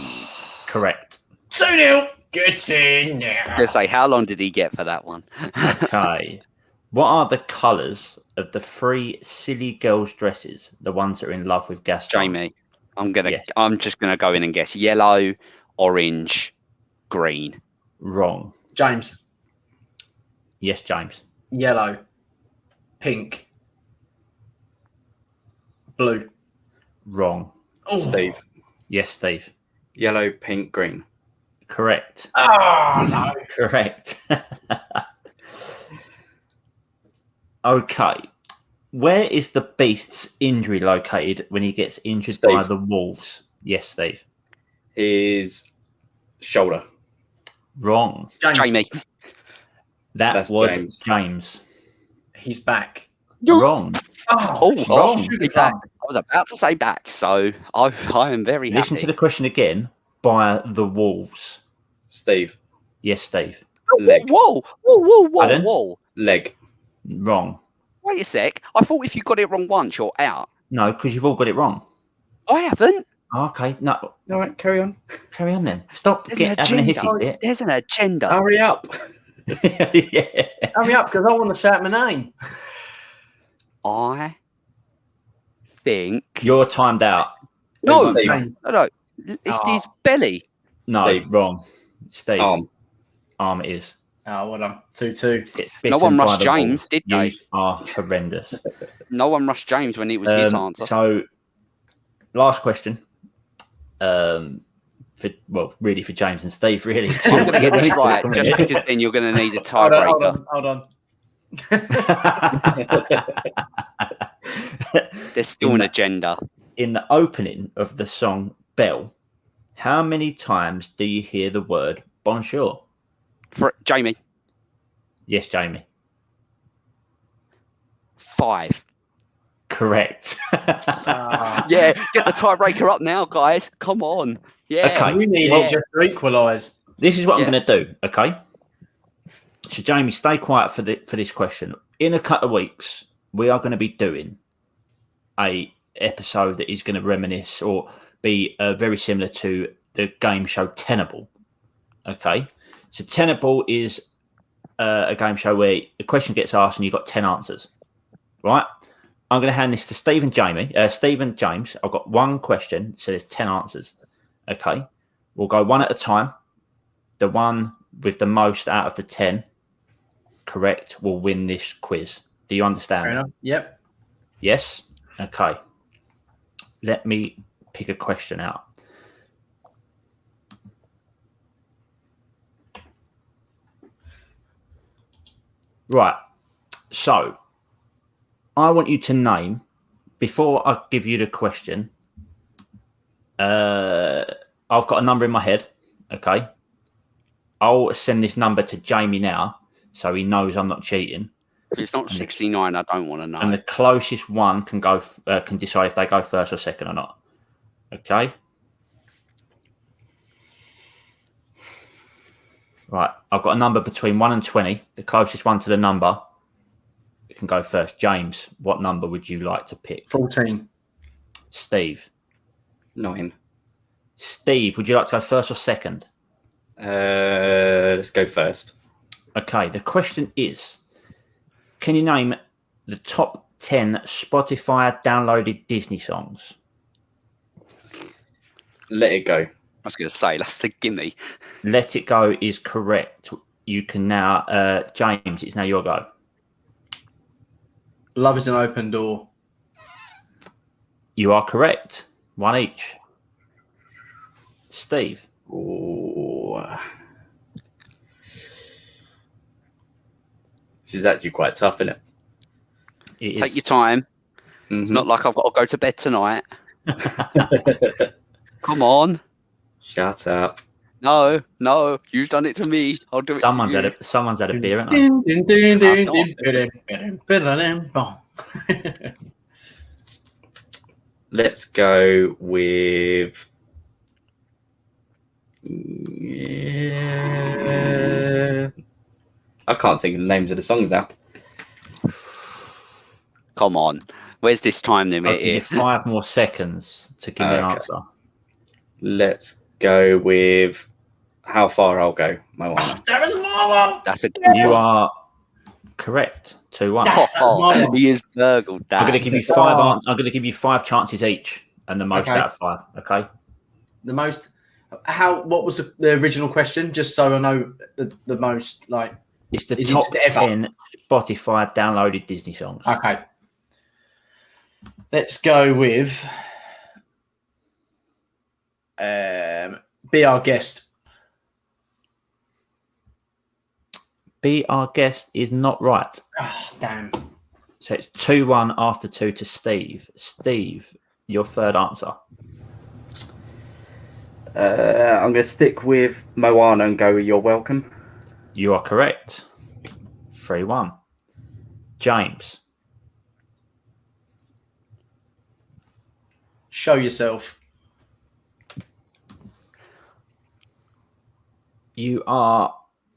Correct. 2-0. Good to know. Let's say, how long did he get for that one? Okay. What are the colours of the 3 silly girls' dresses? The ones that are in love with Gaston. Jamie, I'm Yes. just gonna go in and guess yellow, orange, green. Wrong. James. Yes, James. Yellow. Pink. Blue. Wrong. Oh. Steve. Yes, Steve. Yellow, pink, green. Correct. Oh, no. Correct. Okay. Where is the Beast's injury located when he gets injured Steve. by the wolves? Yes, Steve. His shoulder. Wrong. Jamie. That That's was James. He's back. Wrong. Oh, wrong. I was about to say back, so I am very happy. Listen to the question again. By the wolves. Steve. Yes, Steve. Leg. Whoa. Pardon? Leg. Wrong. Wait a sec. I thought if you got it wrong once, you're out. No, because you've all got it wrong. I haven't. Okay, no. All right, carry on. Carry on then. Stop There's an having a agenda. hissy fit. There's an agenda. Hurry up. Yeah. Hurry up, because I want to shout my name. I think. You're timed out. No. Steve. No. It's his belly. No, Steve. wrong. Steve. Arm. It is. Oh, well done. 2-2. Gets No bitten one by rushed the James, wolves. did they? You are horrendous. No one rushed James when it was his answer. So, last question. Really for James and Steve, really. I'm going to get this right, just because then you're going to need a tiebreaker. Hold on. There's still an agenda. In the opening of the song Belle, how many times do you hear the word bonjour? For Jamie, Yes, Jamie. 5. Correct. Yeah, get the tiebreaker up now, guys. Come on. Yeah. Okay. We need it just to equalise. This is what I'm going to do, okay? So, Jamie, stay quiet for this question. In a couple of weeks, we are going to be doing a episode that is going to reminisce or be very similar to the game show Tenable. Okay? So, Tenable is a game show where a question gets asked and you've got 10 answers, right? I'm going to hand this to Steve and James. I've got one question, so there's 10 answers. Okay? We'll go one at a time. The one with the most out of the 10 correct will win this quiz. Do you understand? Fair enough. Yep. Yes? Okay. Let me pick a question out. Right. So, I want you to name, before I give you the question, I've got a number in my head, okay? I'll send this number to Jamie now, so he knows I'm not cheating. If it's not 69, I don't want to know. And the closest one can decide if they go first or second or not. Okay? Right, I've got a number between 1 and 20. The closest one to the number can go first. James, what number would you like to pick? 14. Steve. 9. Steve, would you like to go first or second? Let's go first. Okay, the question is, can you name the top 10 Spotify downloaded Disney songs? Let It Go. I was going to say, that's the gimme. Let It Go is correct. You can now, James, it's now your go. Love is an open door. You are correct. One each. Steve. Ooh. This is actually quite tough, isn't it? Take your time. Mm-hmm. It's not like I've got to go to bed tonight. Come on. Shut up. No, you've done it to me. I'll do it Someone's to you. had a beer, haven't they? Let's go with. Yeah. I can't think of the names of the songs now. Come on. Where's this time limit I'll give you here? 5 more seconds to give me an Okay. answer. Let's go with. how far I'll go, Moana. That was my one. That's a You are correct. 2-1. Oh, he is burgled. I'm going to Dan. give you 5 I'm going to give you 5 chances each, and the most Okay. out of 5. Okay. The most. What was the original question? Just so I know the most like. It's the Is it top just ever? 10 Spotify downloaded Disney songs. Okay. Let's go with. Be Our Guest. Be Our Guest is not right. Oh, damn. So it's 2-1 after 2 to Steve. Steve, your third answer. I'm going to stick with Moana and go with You're Welcome. You are correct. 3-1. James. Show Yourself. You are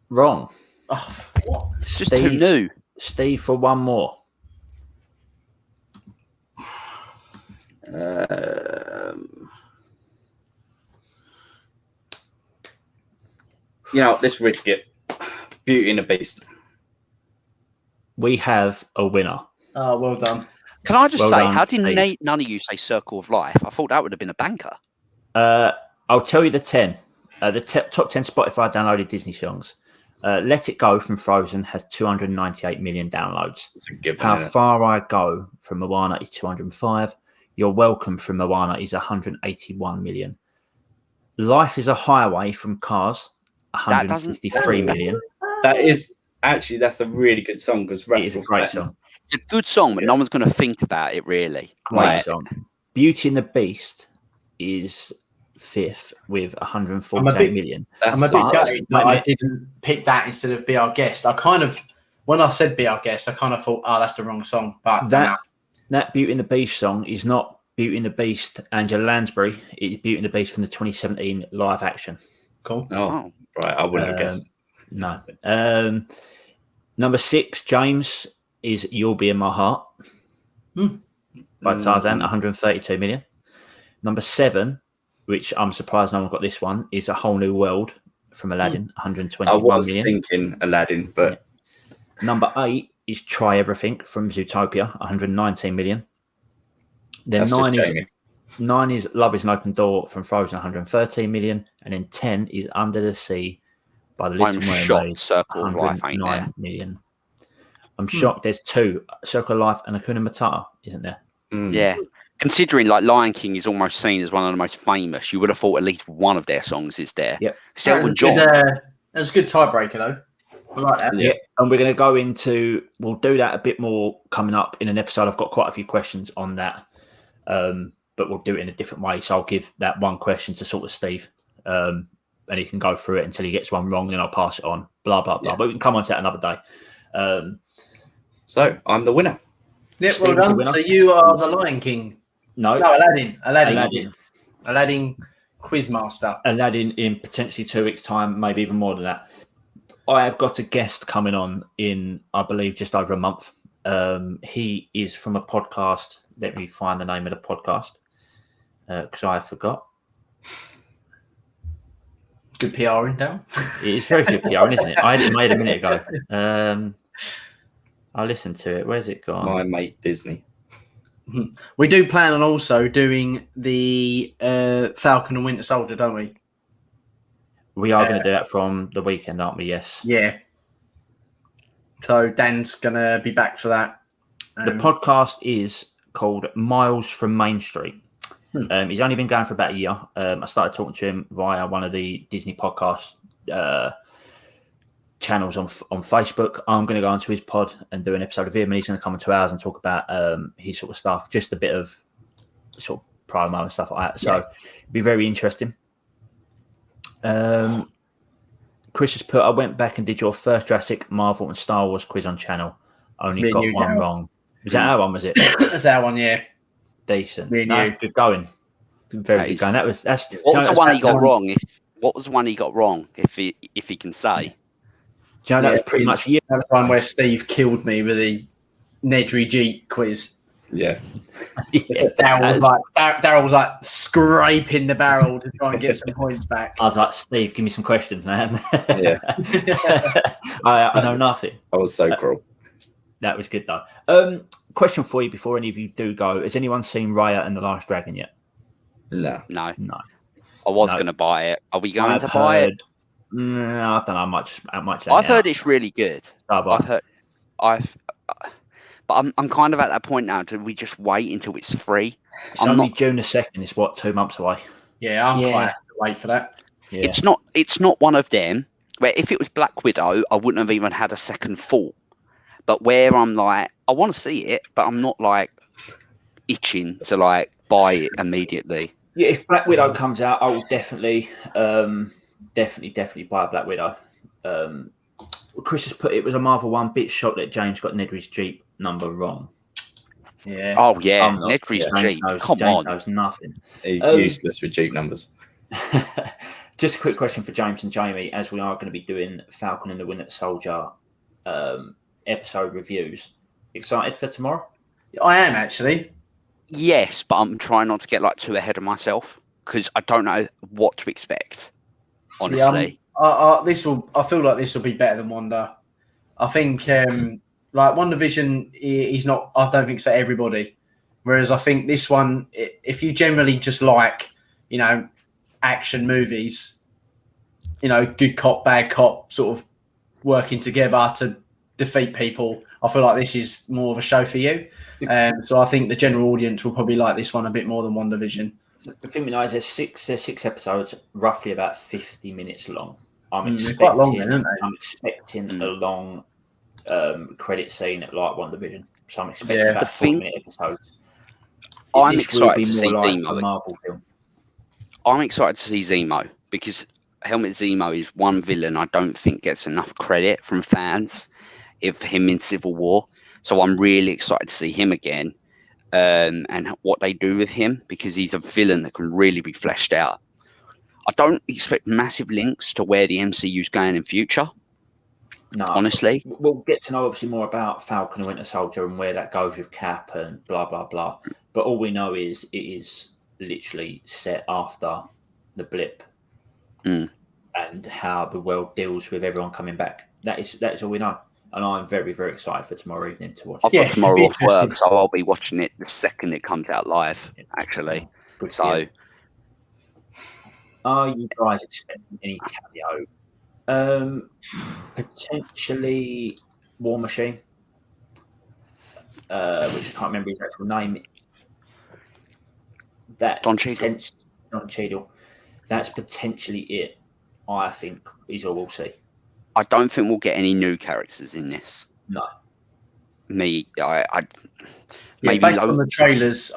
wrong. Oh, what? It's just too new. Steve for one more. Let's risk it. Beauty and the Beast. We have a winner. Oh, well done. Can I just Well say, done, how did Steve. none of you say Circle of Life? I thought that would have been a banker. I'll tell you the 10. The top 10 Spotify downloaded Disney songs. Let It Go from Frozen has 298 million downloads. It's a given, How isn't it? Far I Go from Moana is 205. You're Welcome from Moana is 181 million. Life is a Highway from Cars, 153 million. That is actually, that's a really good song because It is a great song. It's a good song, but no one's going to think about it really. Great Like, song. Beauty and the Beast is 5th with 148 I'm a bit- million. I'm a bit But- gutted that wait a I didn't pick that instead of Be Our Guest. I kind of, when I said Be Our Guest, I kind of thought, oh, that's the wrong song. But That Beauty and the Beast song is not Beauty and the Beast Angela Lansbury. It's Beauty and the Beast from the 2017 live action. cool. Oh, right. I wouldn't have guessed. No. Number 6, James, is You'll Be in My Heart by Tarzan, 132 million. Number 7, which I'm surprised no one got this one, is A Whole New World from Aladdin, I 121 was million. thinking Aladdin, but Number 8 is Try Everything from Zootopia, 119 million. Then that's just 9 is Jamie. 9 is Love is an Open Door from Frozen, 113 million. And then 10 is Under the Sea by the I'm Little shocked Mermaid, Circle of Life ain't there. 109 million. I'm shocked there's 2, Circle of Life and Hakuna Matata, isn't there? Mm. Yeah. Considering like Lion King is almost seen as one of the most famous, you would have thought at least one of their songs is there. Yep. Except for John. That was a good tiebreaker, though. I like that. Yeah. And we're going to go into, we'll do that a bit more coming up in an episode. I've got quite a few questions on that, but we'll do it in a different way. So I'll give that one question to sort of Steve, and he can go through it until he gets one wrong, then I'll pass it on, blah, blah, blah. Yeah. But we can come on to that another day. So I'm the winner. Yeah, Steve well is the done. winner. So you are the Lion King. No, No, Aladdin. Aladdin. Quizmaster. Aladdin in potentially 2 weeks' time, maybe even more than that. I have got a guest coming on in, I believe, just over a month. He is from a podcast. Let me find the name of the podcast because I forgot. Good PR in down. It's very good PR, isn't it? I had it made a minute ago. I listened to it. Where's it gone? My mate Disney. We do plan on also doing the Falcon and Winter Soldier, don't we? We are going to do that from the weekend, aren't we? Yes. Yeah. So Dan's gonna be back for that. The podcast is called Miles from Main Street. He's only been going for about a year. I started talking to him via one of the Disney podcast channels on Facebook. I'm going to go onto his pod and do an episode of him, and he's going to come into ours and talk about his sort of stuff, just a bit of sort of promo and stuff like that. So it'd be very interesting. Chris has put, I went back and did your first Jurassic, Marvel and Star Wars quiz on channel. Only Me got and you, one Daryl. wrong. Was that our one, was it? That's our one, yeah. Decent. Me and No, you. good going. Very That good is- going. That's What was the one he that, got wrong? What was the one he got wrong? If he can say. do you know, that Yeah, was pretty much a year. That was one where Steve killed me with the Nedry Jeep quiz. Yeah. Daryl was like scraping the barrel to try and get some points back. I was like, Steve, give me some questions, man. Yeah. I know nothing. I was so cruel. That was good though. Question for you before any of you do go: has anyone seen Raya and the Last Dragon yet? No. No. I was going to buy it. Are we going to buy it? No, I don't know how much. I've heard it's really good. But I'm kind of at that point now. Do we just wait until it's free? It's only June the 2nd. It's what, 2 months away. Yeah, I'm quite happy to wait for that. Yeah. It's not one of them where if it was Black Widow, I wouldn't have even had a second thought. But where I'm like, I want to see it, but I'm not like itching to like buy it immediately. Yeah, if Black Widow comes out, I will definitely buy Black Widow. Chris has put it was a Marvel one. Bit shocked that James got Nedry's Jeep number wrong. Yeah. Oh yeah, Nedry's Jeep. Come on, knows nothing. He's useless with Jeep numbers. Just a quick question for James and Jamie, as we are going to be doing Falcon and the Winter Soldier episode reviews. Excited for tomorrow? I am actually. Yes, but I'm trying not to get like too ahead of myself because I don't know what to expect. Honestly, I feel like this will be better than Wanda. I think like WandaVision is not. I don't think it's for everybody. Whereas I think this one, if you generally just like, action movies, good cop, bad cop, sort of working together to defeat people, I feel like this is more of a show for you. So I think the general audience will probably like this one a bit more than WandaVision. The thing we know is there's six episodes, roughly about 50 minutes long. I'm quite long then, aren't they? I'm expecting a long credit scene like WandaVision. So I'm expecting about 4-minute episodes. I'm excited to see Zemo. A Marvel film. I'm excited to see Zemo because Helmut Zemo is one villain I don't think gets enough credit from fans of him in Civil War. So I'm really excited to see him again and what they do with him because he's a villain that can really be fleshed out. I don't expect massive links to where the MCU is going in future. No, honestly. We'll get to know obviously more about Falcon and Winter Soldier and where that goes with Cap and blah, blah, blah. But all we know is it is literally set after the blip and how the world deals with everyone coming back. That is all we know. And I'm very, very excited for tomorrow evening to watch. I've got tomorrow off work, so I'll be watching it the second it comes out live, actually. So, are you guys expecting any cameo? Potentially War Machine, which I can't remember his actual name. Don Cheadle. That's potentially it. I think is all we'll see. I don't think we'll get any new characters in this. No. Maybe based on the trailers.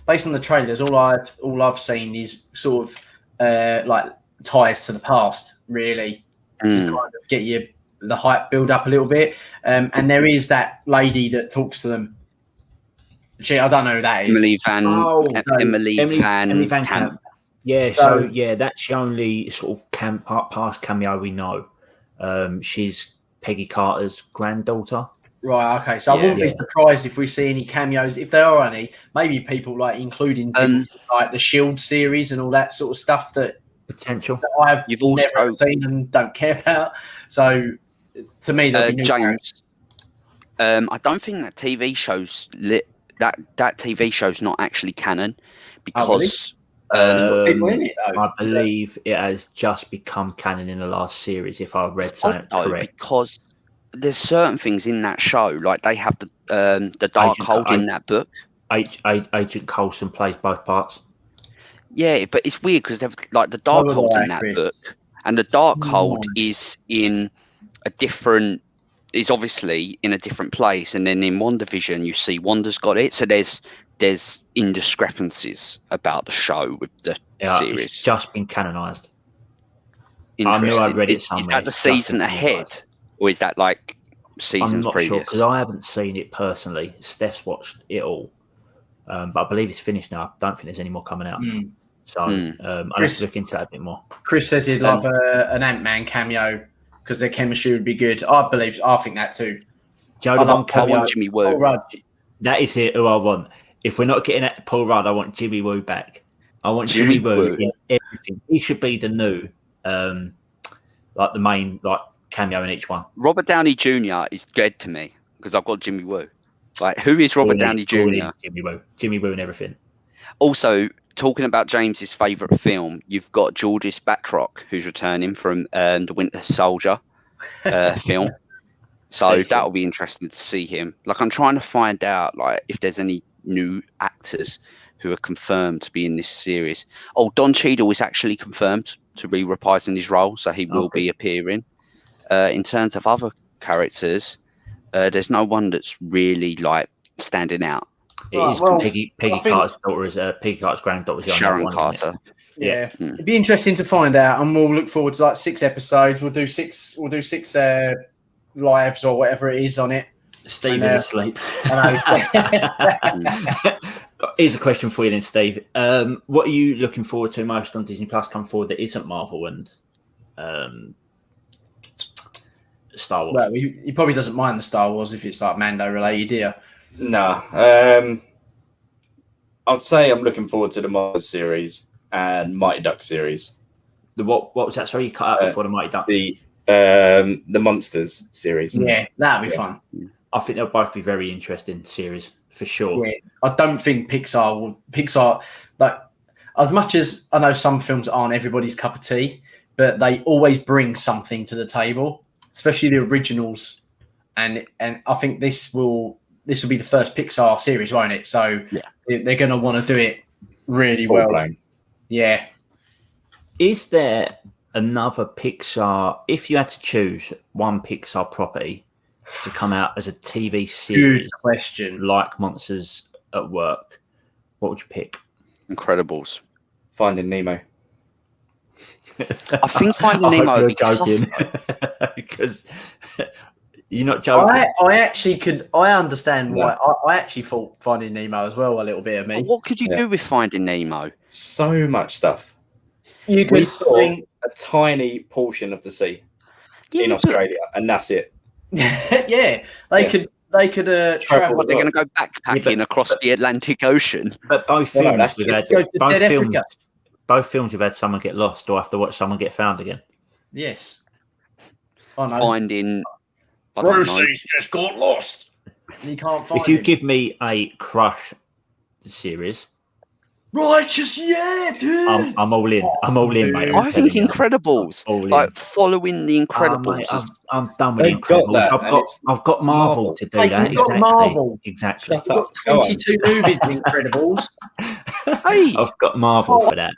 Based on the trailers, all I've seen is sort of like ties to the past, really, to kind of get you the hype build up a little bit. And there is that lady that talks to them. I don't know who that is. Emily Van Camp. Yeah, so that's the only sort of past cameo we know. She's Peggy Carter's granddaughter. Right, okay. So I wouldn't be surprised if we see any cameos. If there are any, maybe people like including people like the S.H.I.E.L.D. series and all that sort of stuff that potential that I've never seen and don't care about. So to me, James, I don't think that TV show's that TV show's not actually canon because people in it, though. I believe it has just become canon in the last series, if I've read something correct. Because there's certain things in that show, like they have the Darkhold in that book. Agent Coulson plays both parts. Yeah, but it's weird because they've like the Darkhold in that book, and the Darkhold is in a different. Is obviously in a different place, and then in WandaVision you see Wanda's got it. So there's indiscrepancies about the show with the series. It's just been canonized. I knew I'd read it somewhere. Is that the season ahead, or is that like seasons I'm not previous? sure because I haven't seen it personally. Steph's watched it all, but I believe it's finished now. I don't think there's any more coming out. So I'll have to look into that a bit more. Chris says he'd love an Ant-Man cameo because their chemistry would be good. I think that too. Joe, the one cameo. Jimmy Woo. That is it. Who I want. If we're not getting at Paul Rudd, I want Jimmy Woo back. I want Jimmy Woo in everything. He should be the new, like the main cameo in each one. Robert Downey Jr. is dead to me because I've got Jimmy Woo. Like, who is Robert Downey Jr.? Jimmy Woo and everything. Also, talking about James's favourite film, you've got Georges Batroc, who's returning from the Winter Soldier film. So that'll be interesting to see him. Like, I'm trying to find out if there's any new actors who are confirmed to be in this series. Oh, Don Cheadle is actually confirmed to be reprising his role, so he will be appearing. In terms of other characters, there's no one that's really standing out. It is Peggy Carter's daughter, Peggy Carter's granddaughter, Sharon Carter. Yeah, it'd be interesting to find out, and we'll look forward to 6 episodes. We'll do six lives or whatever it is on it. Steve is asleep. Here's a question for you then, Steve. What are you looking forward to most on Disney Plus come forward that isn't Marvel and Star Wars? Well, he probably doesn't mind the Star Wars if it's Mando related, do you? No. I'd say I'm looking forward to the Monsters series and Mighty Ducks series. What was that? Sorry, you cut out before the Mighty Ducks. The Monsters series. Yeah, that'd be fun. I think they'll both be very interesting series for sure. Yeah, I don't think Pixar, as much as I know some films aren't everybody's cup of tea, but they always bring something to the table, especially the originals. And I think this will be the first Pixar series, won't it? So they're going to want to do it really well. Yeah. Is there another Pixar, if you had to choose one Pixar property to come out as a TV series, good question, like Monsters at Work, what would you pick? Incredibles. Finding Nemo. I think Finding Nemo would be joking because you're not joking. I understand why. I actually thought Finding Nemo as well, a little bit of me. But what could you do with Finding Nemo? So much stuff. You could bring a tiny portion of the sea in Australia, and that's it. They could travel. They're going to go backpacking across the Atlantic Ocean. But both films we've had someone get lost or have to watch someone get found again. Yes. Finding Brucey's just got lost. And you can't find If you him. give me a Crush series, Righteous, dude. I'm all in. I'm all in, mate. I think Incredibles, following the Incredibles. Mate, I'm done with the Incredibles. I've got Marvel to do that. You've got Marvel. Exactly. You've got 22 movies in Incredibles. Hey, I've got Marvel for that.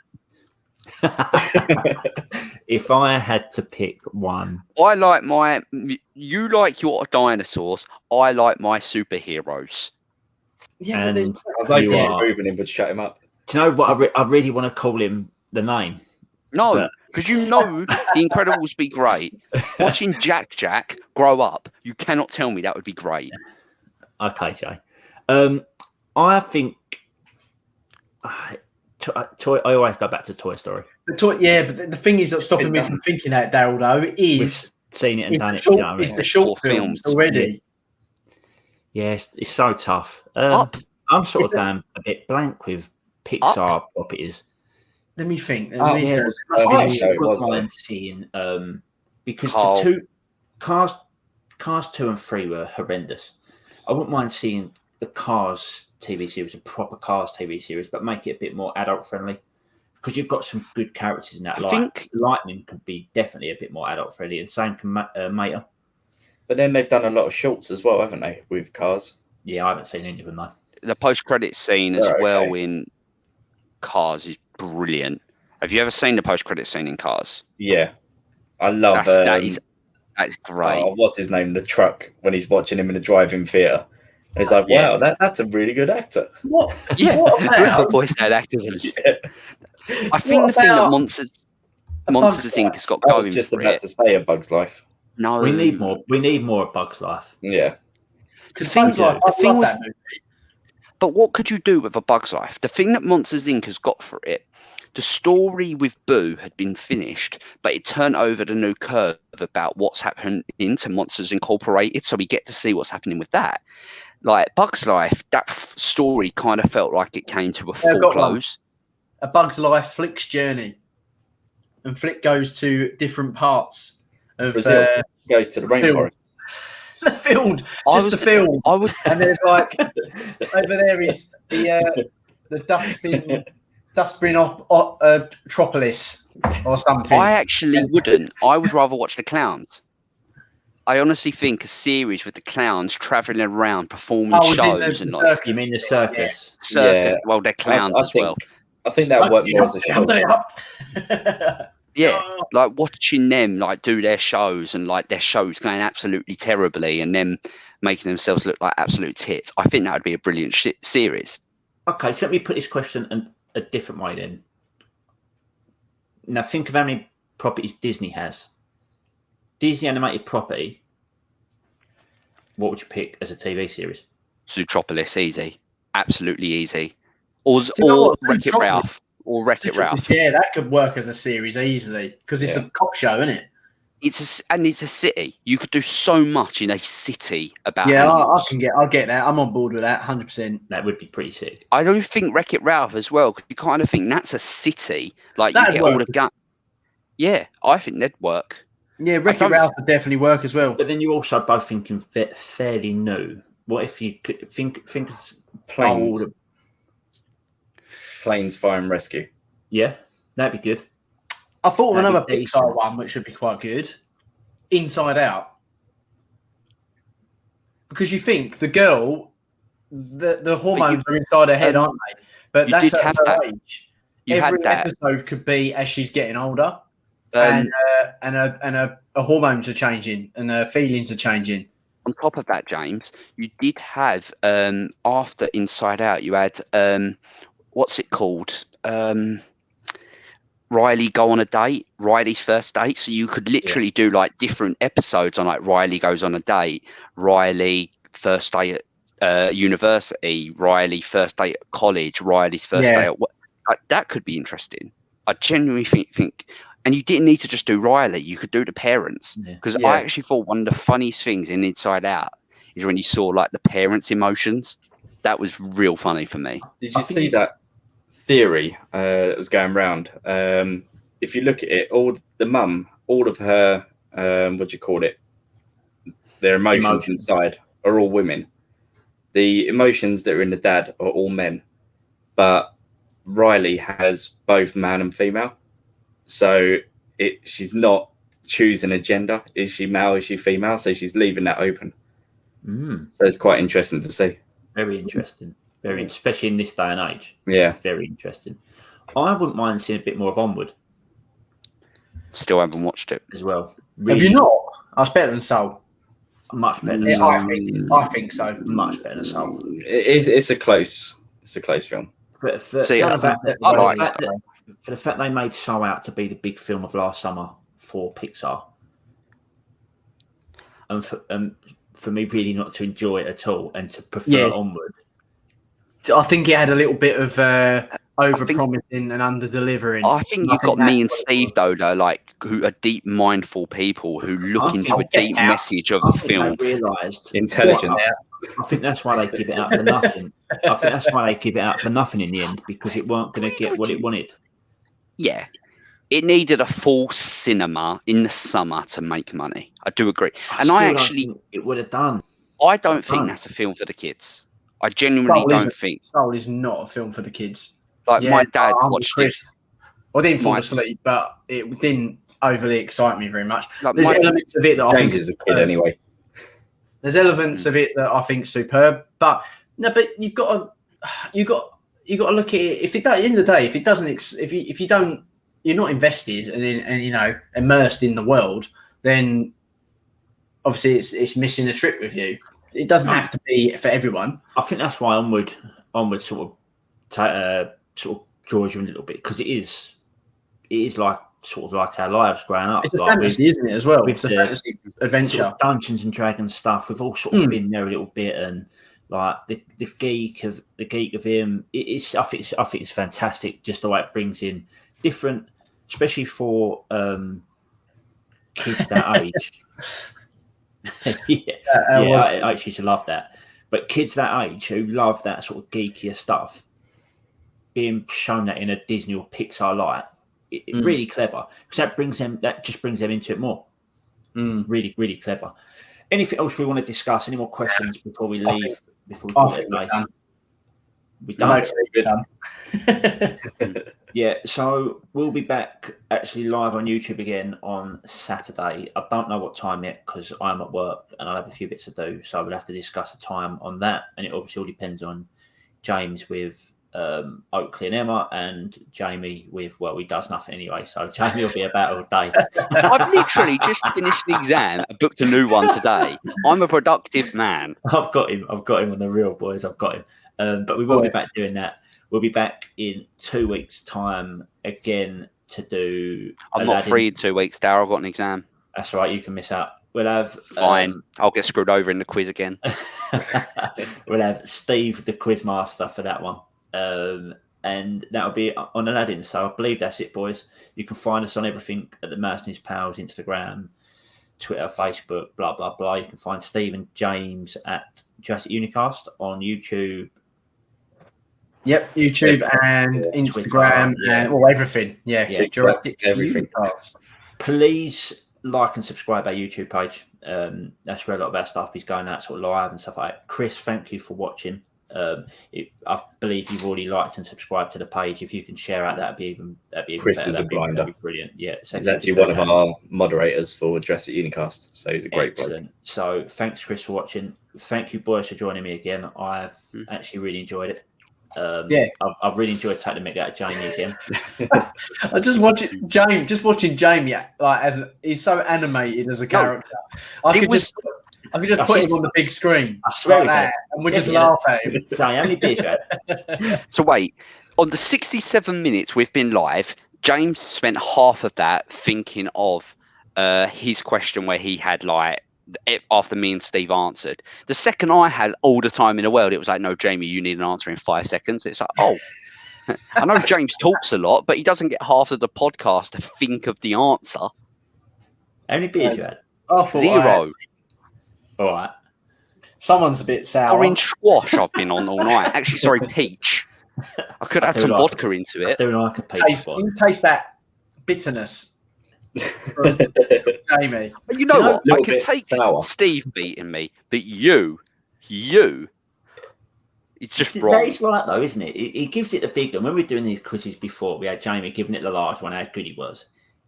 If I had to pick one, you like your dinosaurs. I like my superheroes. Yeah, and but I was hoping moving him would shut him up. do you know what? I really want to call him the name. No, because the Incredibles would be great. Watching Jack grow up, you cannot tell me that would be great. Okay, Jay. I think I always go back to Toy Story. but the thing is that's stopping me from thinking that, Daryl, though, is We've seen it and done it. it's the short films already. Yeah, it's so tough. Up. I'm sort of going a bit blank with Pixar properties. Let me think. I actually wouldn't mind seeing because the two Cars 2 and 3 were horrendous. I wouldn't mind seeing the Cars TV series, a proper Cars TV series, but make it a bit more adult friendly because you've got some good characters in that. I think Lightning could be definitely a bit more adult friendly, and same can Mater. But then they've done a lot of shorts as well, haven't they, with Cars? Yeah, I haven't seen any of them though. The post-credit scene as well in Cars is brilliant. Have you ever seen the post-credit scene in Cars? Yeah, I love that's great. What's his name? The truck when he's watching him in the drive-in theater. And it's like, wow, that's a really good actor. What? Yeah, What voice actors. I think the thing that Monsters Inc. has got going. I was just about to say A Bug's Life. No, we need more. We need more of Bug's Life. Yeah, but what could you do with A Bug's Life? The thing that Monsters Inc. has got for it, the story with Boo had been finished, but it turned over the new curve about what's happening to Monsters Incorporated, so we get to see what's happening with that. Like Bug's Life, that story kind of felt like it came to a full close. A Bug's Life, Flick's journey, and Flick goes to different parts of Brazil. Go to the rainforest. The field, the field. And there's like over there is the dustbin Tropolis or something. I actually wouldn't. I would rather watch the clowns. I honestly think a series with the clowns traveling around performing shows and like. You mean the circus? Yeah. Circus. Yeah. Well, they're clowns as well. I think that would work more as a show. Yeah, like watching them like do their shows and like their shows going absolutely terribly and them making themselves look like absolute tits. I think that would be a brilliant series. Okay, so let me put this question in a different way then. Now think of how many properties Disney has. Disney animated property, what would you pick as a TV series? Zootropolis, easy. Absolutely easy. Or Wreck-It Ralph. Or Wreck-It Ralph. Yeah, that could work as a series easily because it's a cop show, isn't it? It's a city. You could do so much in a city about. Yeah, I'll get that. I'm on board with that, 100%. That would be pretty sick. I don't think Wreck-It Ralph as well, because you kind of think that's a city. Like you get all the gun. Yeah, I think that'd work. Yeah, Wreck-It Ralph would definitely work as well. But then you're also both thinking fairly new. What if you could think of Planes? Planes, Fire and Rescue. Yeah, that'd be good. I thought of another Pixar one, which should be quite good. Inside Out. Because you think the girl, the hormones are inside her head, aren't they? But that's at her age. Every episode could be as she's getting older. And her hormones are changing and her feelings are changing. On top of that, James, you did have, after Inside Out, you had... what's it called? Riley go on a date, Riley's first date. So you could literally do like different episodes on like Riley goes on a date, Riley first day at university, Riley first day at college, Riley's first day at work. That could be interesting. I genuinely think, and you didn't need to just do Riley. You could do the parents because I actually thought one of the funniest things in Inside Out is when you saw like the parents' emotions. That was real funny for me. Did you see that theory that was going around? If you look at it, all of her, what do you call it? Their emotions inside are all women. The emotions that are in the dad are all men. But Riley has both man and female. So she's not choosing a gender. Is she male? Is she female? So she's leaving that open. So it's quite interesting to see. Very interesting. Especially in this day and age. Yeah. Very interesting. I wouldn't mind seeing a bit more of Onward. Still haven't watched it. As well. Really, have you not? I was better than Soul. Much better than Soul. I think so. Much better than Soul. It's a close film. For the fact they made Soul out to be the big film of last summer for Pixar. And for me really not to enjoy it at all and to prefer Onward. I think it had a little bit of over-promising and under-delivering. I think you've got me and Steve, though, like, who are deep, mindful people who look into a deep message of a film. Realised intelligence. I think that's why they give it out for nothing. I think that's why they give it out for nothing in the end, because it weren't going to get what it wanted. Yeah. It needed a full cinema in the summer to make money. I do agree. It would have done. I don't think that's a film for the kids. I genuinely don't think. Soul is not a film for the kids. Like my dad watched it. I didn't fall asleep, but it didn't overly excite me very much. There's elements of it that I think is a kid anyway. There's elements of it that I think superb, but you've got to look at it. If it at the end of the day, if it doesn't, if you don't, you're not invested and immersed in the world, then obviously it's missing a trick with you. It doesn't have to be for everyone. I think that's why Onward sort of draws you a little bit, because it is like sort of like our lives growing up. It's a fantasy, isn't it, as well? It's a fantasy adventure. Sort of Dungeons and Dragons stuff. We've all sort of been there a little bit, and like the geek of him. I think it's fantastic, just the way it brings in different, especially for kids that age. I actually used to love that. But kids that age who love that sort of geekier stuff, being shown that in a Disney or Pixar light, really clever, because that just brings them into it more. Really, really clever. Anything else we want to discuss? Any more questions before we leave? Before we call it a day? We're done. Yeah, so we'll be back actually live on YouTube again on Saturday. I don't know what time yet because I'm at work and I have a few bits to do, so we'll have to discuss a time on that. And it obviously all depends on James with Oakley and Emma, and Jamie with, well, he does nothing anyway, so Jamie will be about all day. I've literally just finished the exam and booked a new one today. I'm a productive man. I've got him on the real, boys. I've got him. But we will be back doing that. We'll be back in 2 weeks' time again to do. I'm not free in 2 weeks, Daryl. I've got an exam. That's right. You can miss out. We'll have. Fine. I'll get screwed over in the quiz again. We'll have Steve, the quiz master, for that one. And that'll be on Aladdin. So I believe that's it, boys. You can find us on everything at the Mouse News Pals, Instagram, Twitter, Facebook, blah, blah, blah. You can find Steve and James at Jurassic Unicast on YouTube. Yep, YouTube and Instagram and everything. Yeah, Jurassic everything. Unicast. Please like and subscribe our YouTube page. That's where a lot of our stuff is going out, sort of live and stuff like that. Chris, thank you for watching. I believe you've already liked and subscribed to the page. If you can share out, that'd be even Chris better. Is a blinder. That'd be brilliant. Yeah, so he's actually one of our moderators for Jurassic Unicast, so he's a great bloke. So thanks, Chris, for watching. Thank you, boys, for joining me again. I've actually really enjoyed it. I've really enjoyed taking the mick out of Jamie again. I just watching Jamie like as he's so animated as a character. I could just put him on the big screen. I swear, like and we just laugh at him. So wait, on the 67 minutes we've been live, James spent half of that thinking of his question where he had like, after me and Steve answered. The second I had all the time in the world, it was like, no, Jamie, you need an answer in 5 seconds. It's like, oh, I know James talks a lot, but he doesn't get half of the podcast to think of the answer. How many beers you had? 0. All right. Someone's a bit sour. Orange squash I've been on all night. Actually, sorry, peach. I could add some vodka into it. I do like a peach. You taste that bitterness. Jamie. But you know what? I could take Steve beating me, but you, it's just wrong. That is right, though, isn't it? He gives it a big one. When we were doing these quizzes before, we had Jamie giving it the large one, how good he was.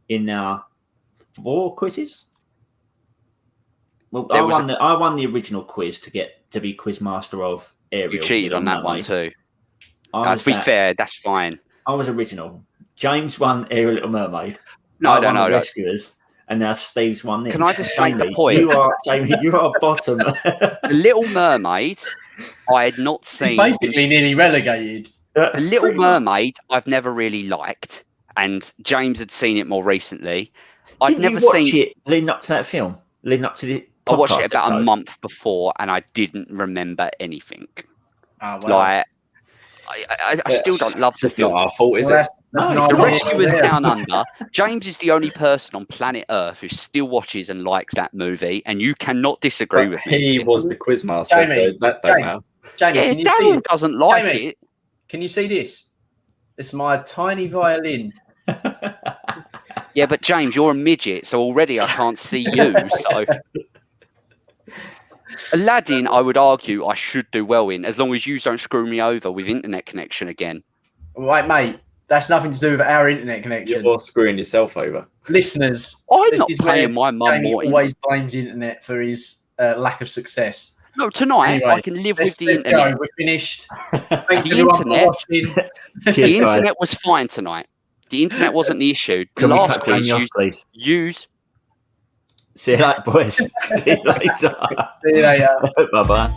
In our 4 quizzes? Well, I won the original quiz to be quiz master of Ariel. You cheated on that one too. To be fair, that's fine. I was original. James won Ariel Little Mermaid. No, I don't know. Rescuers, and now Steve's won this. Can I just make a point? Jamie, you are bottom. The Little Mermaid, I had not seen. He's basically nearly relegated. The Little Mermaid, I've never really liked, and James had seen it more recently. I'd never seen it leading up to that film. Leading up to the I watched it about a month before, and I didn't remember anything. Oh, well. Like, I still don't love the film. Not our fault, is it? The Rescuers Down Under. James is the only person on planet Earth who still watches and likes that movie, and you cannot disagree with me. He was the quizmaster, so that don't matter. Jamie, Daryl doesn't like it. Can you see this? It's my tiny violin. Yeah, but James, you're a midget, so already I can't see you. So Aladdin, I would argue I should do well in, as long as you don't screw me over with internet connection again. Right, mate. That's nothing to do with our internet connection. You're screwing yourself over. Listeners, I'm not paying my mum more. Always blames the internet for his lack of success. No, tonight anyway, I can live with the internet. Go. We're finished. The internet was fine tonight. The internet wasn't the issue. The last quiz use. See you later, boys. See you later. See you later. Bye-bye.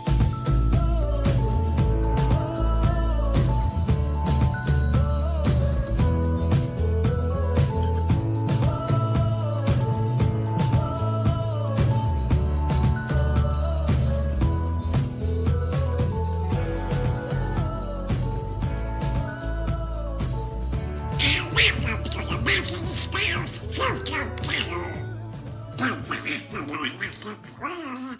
Don't forget to like and subscribe.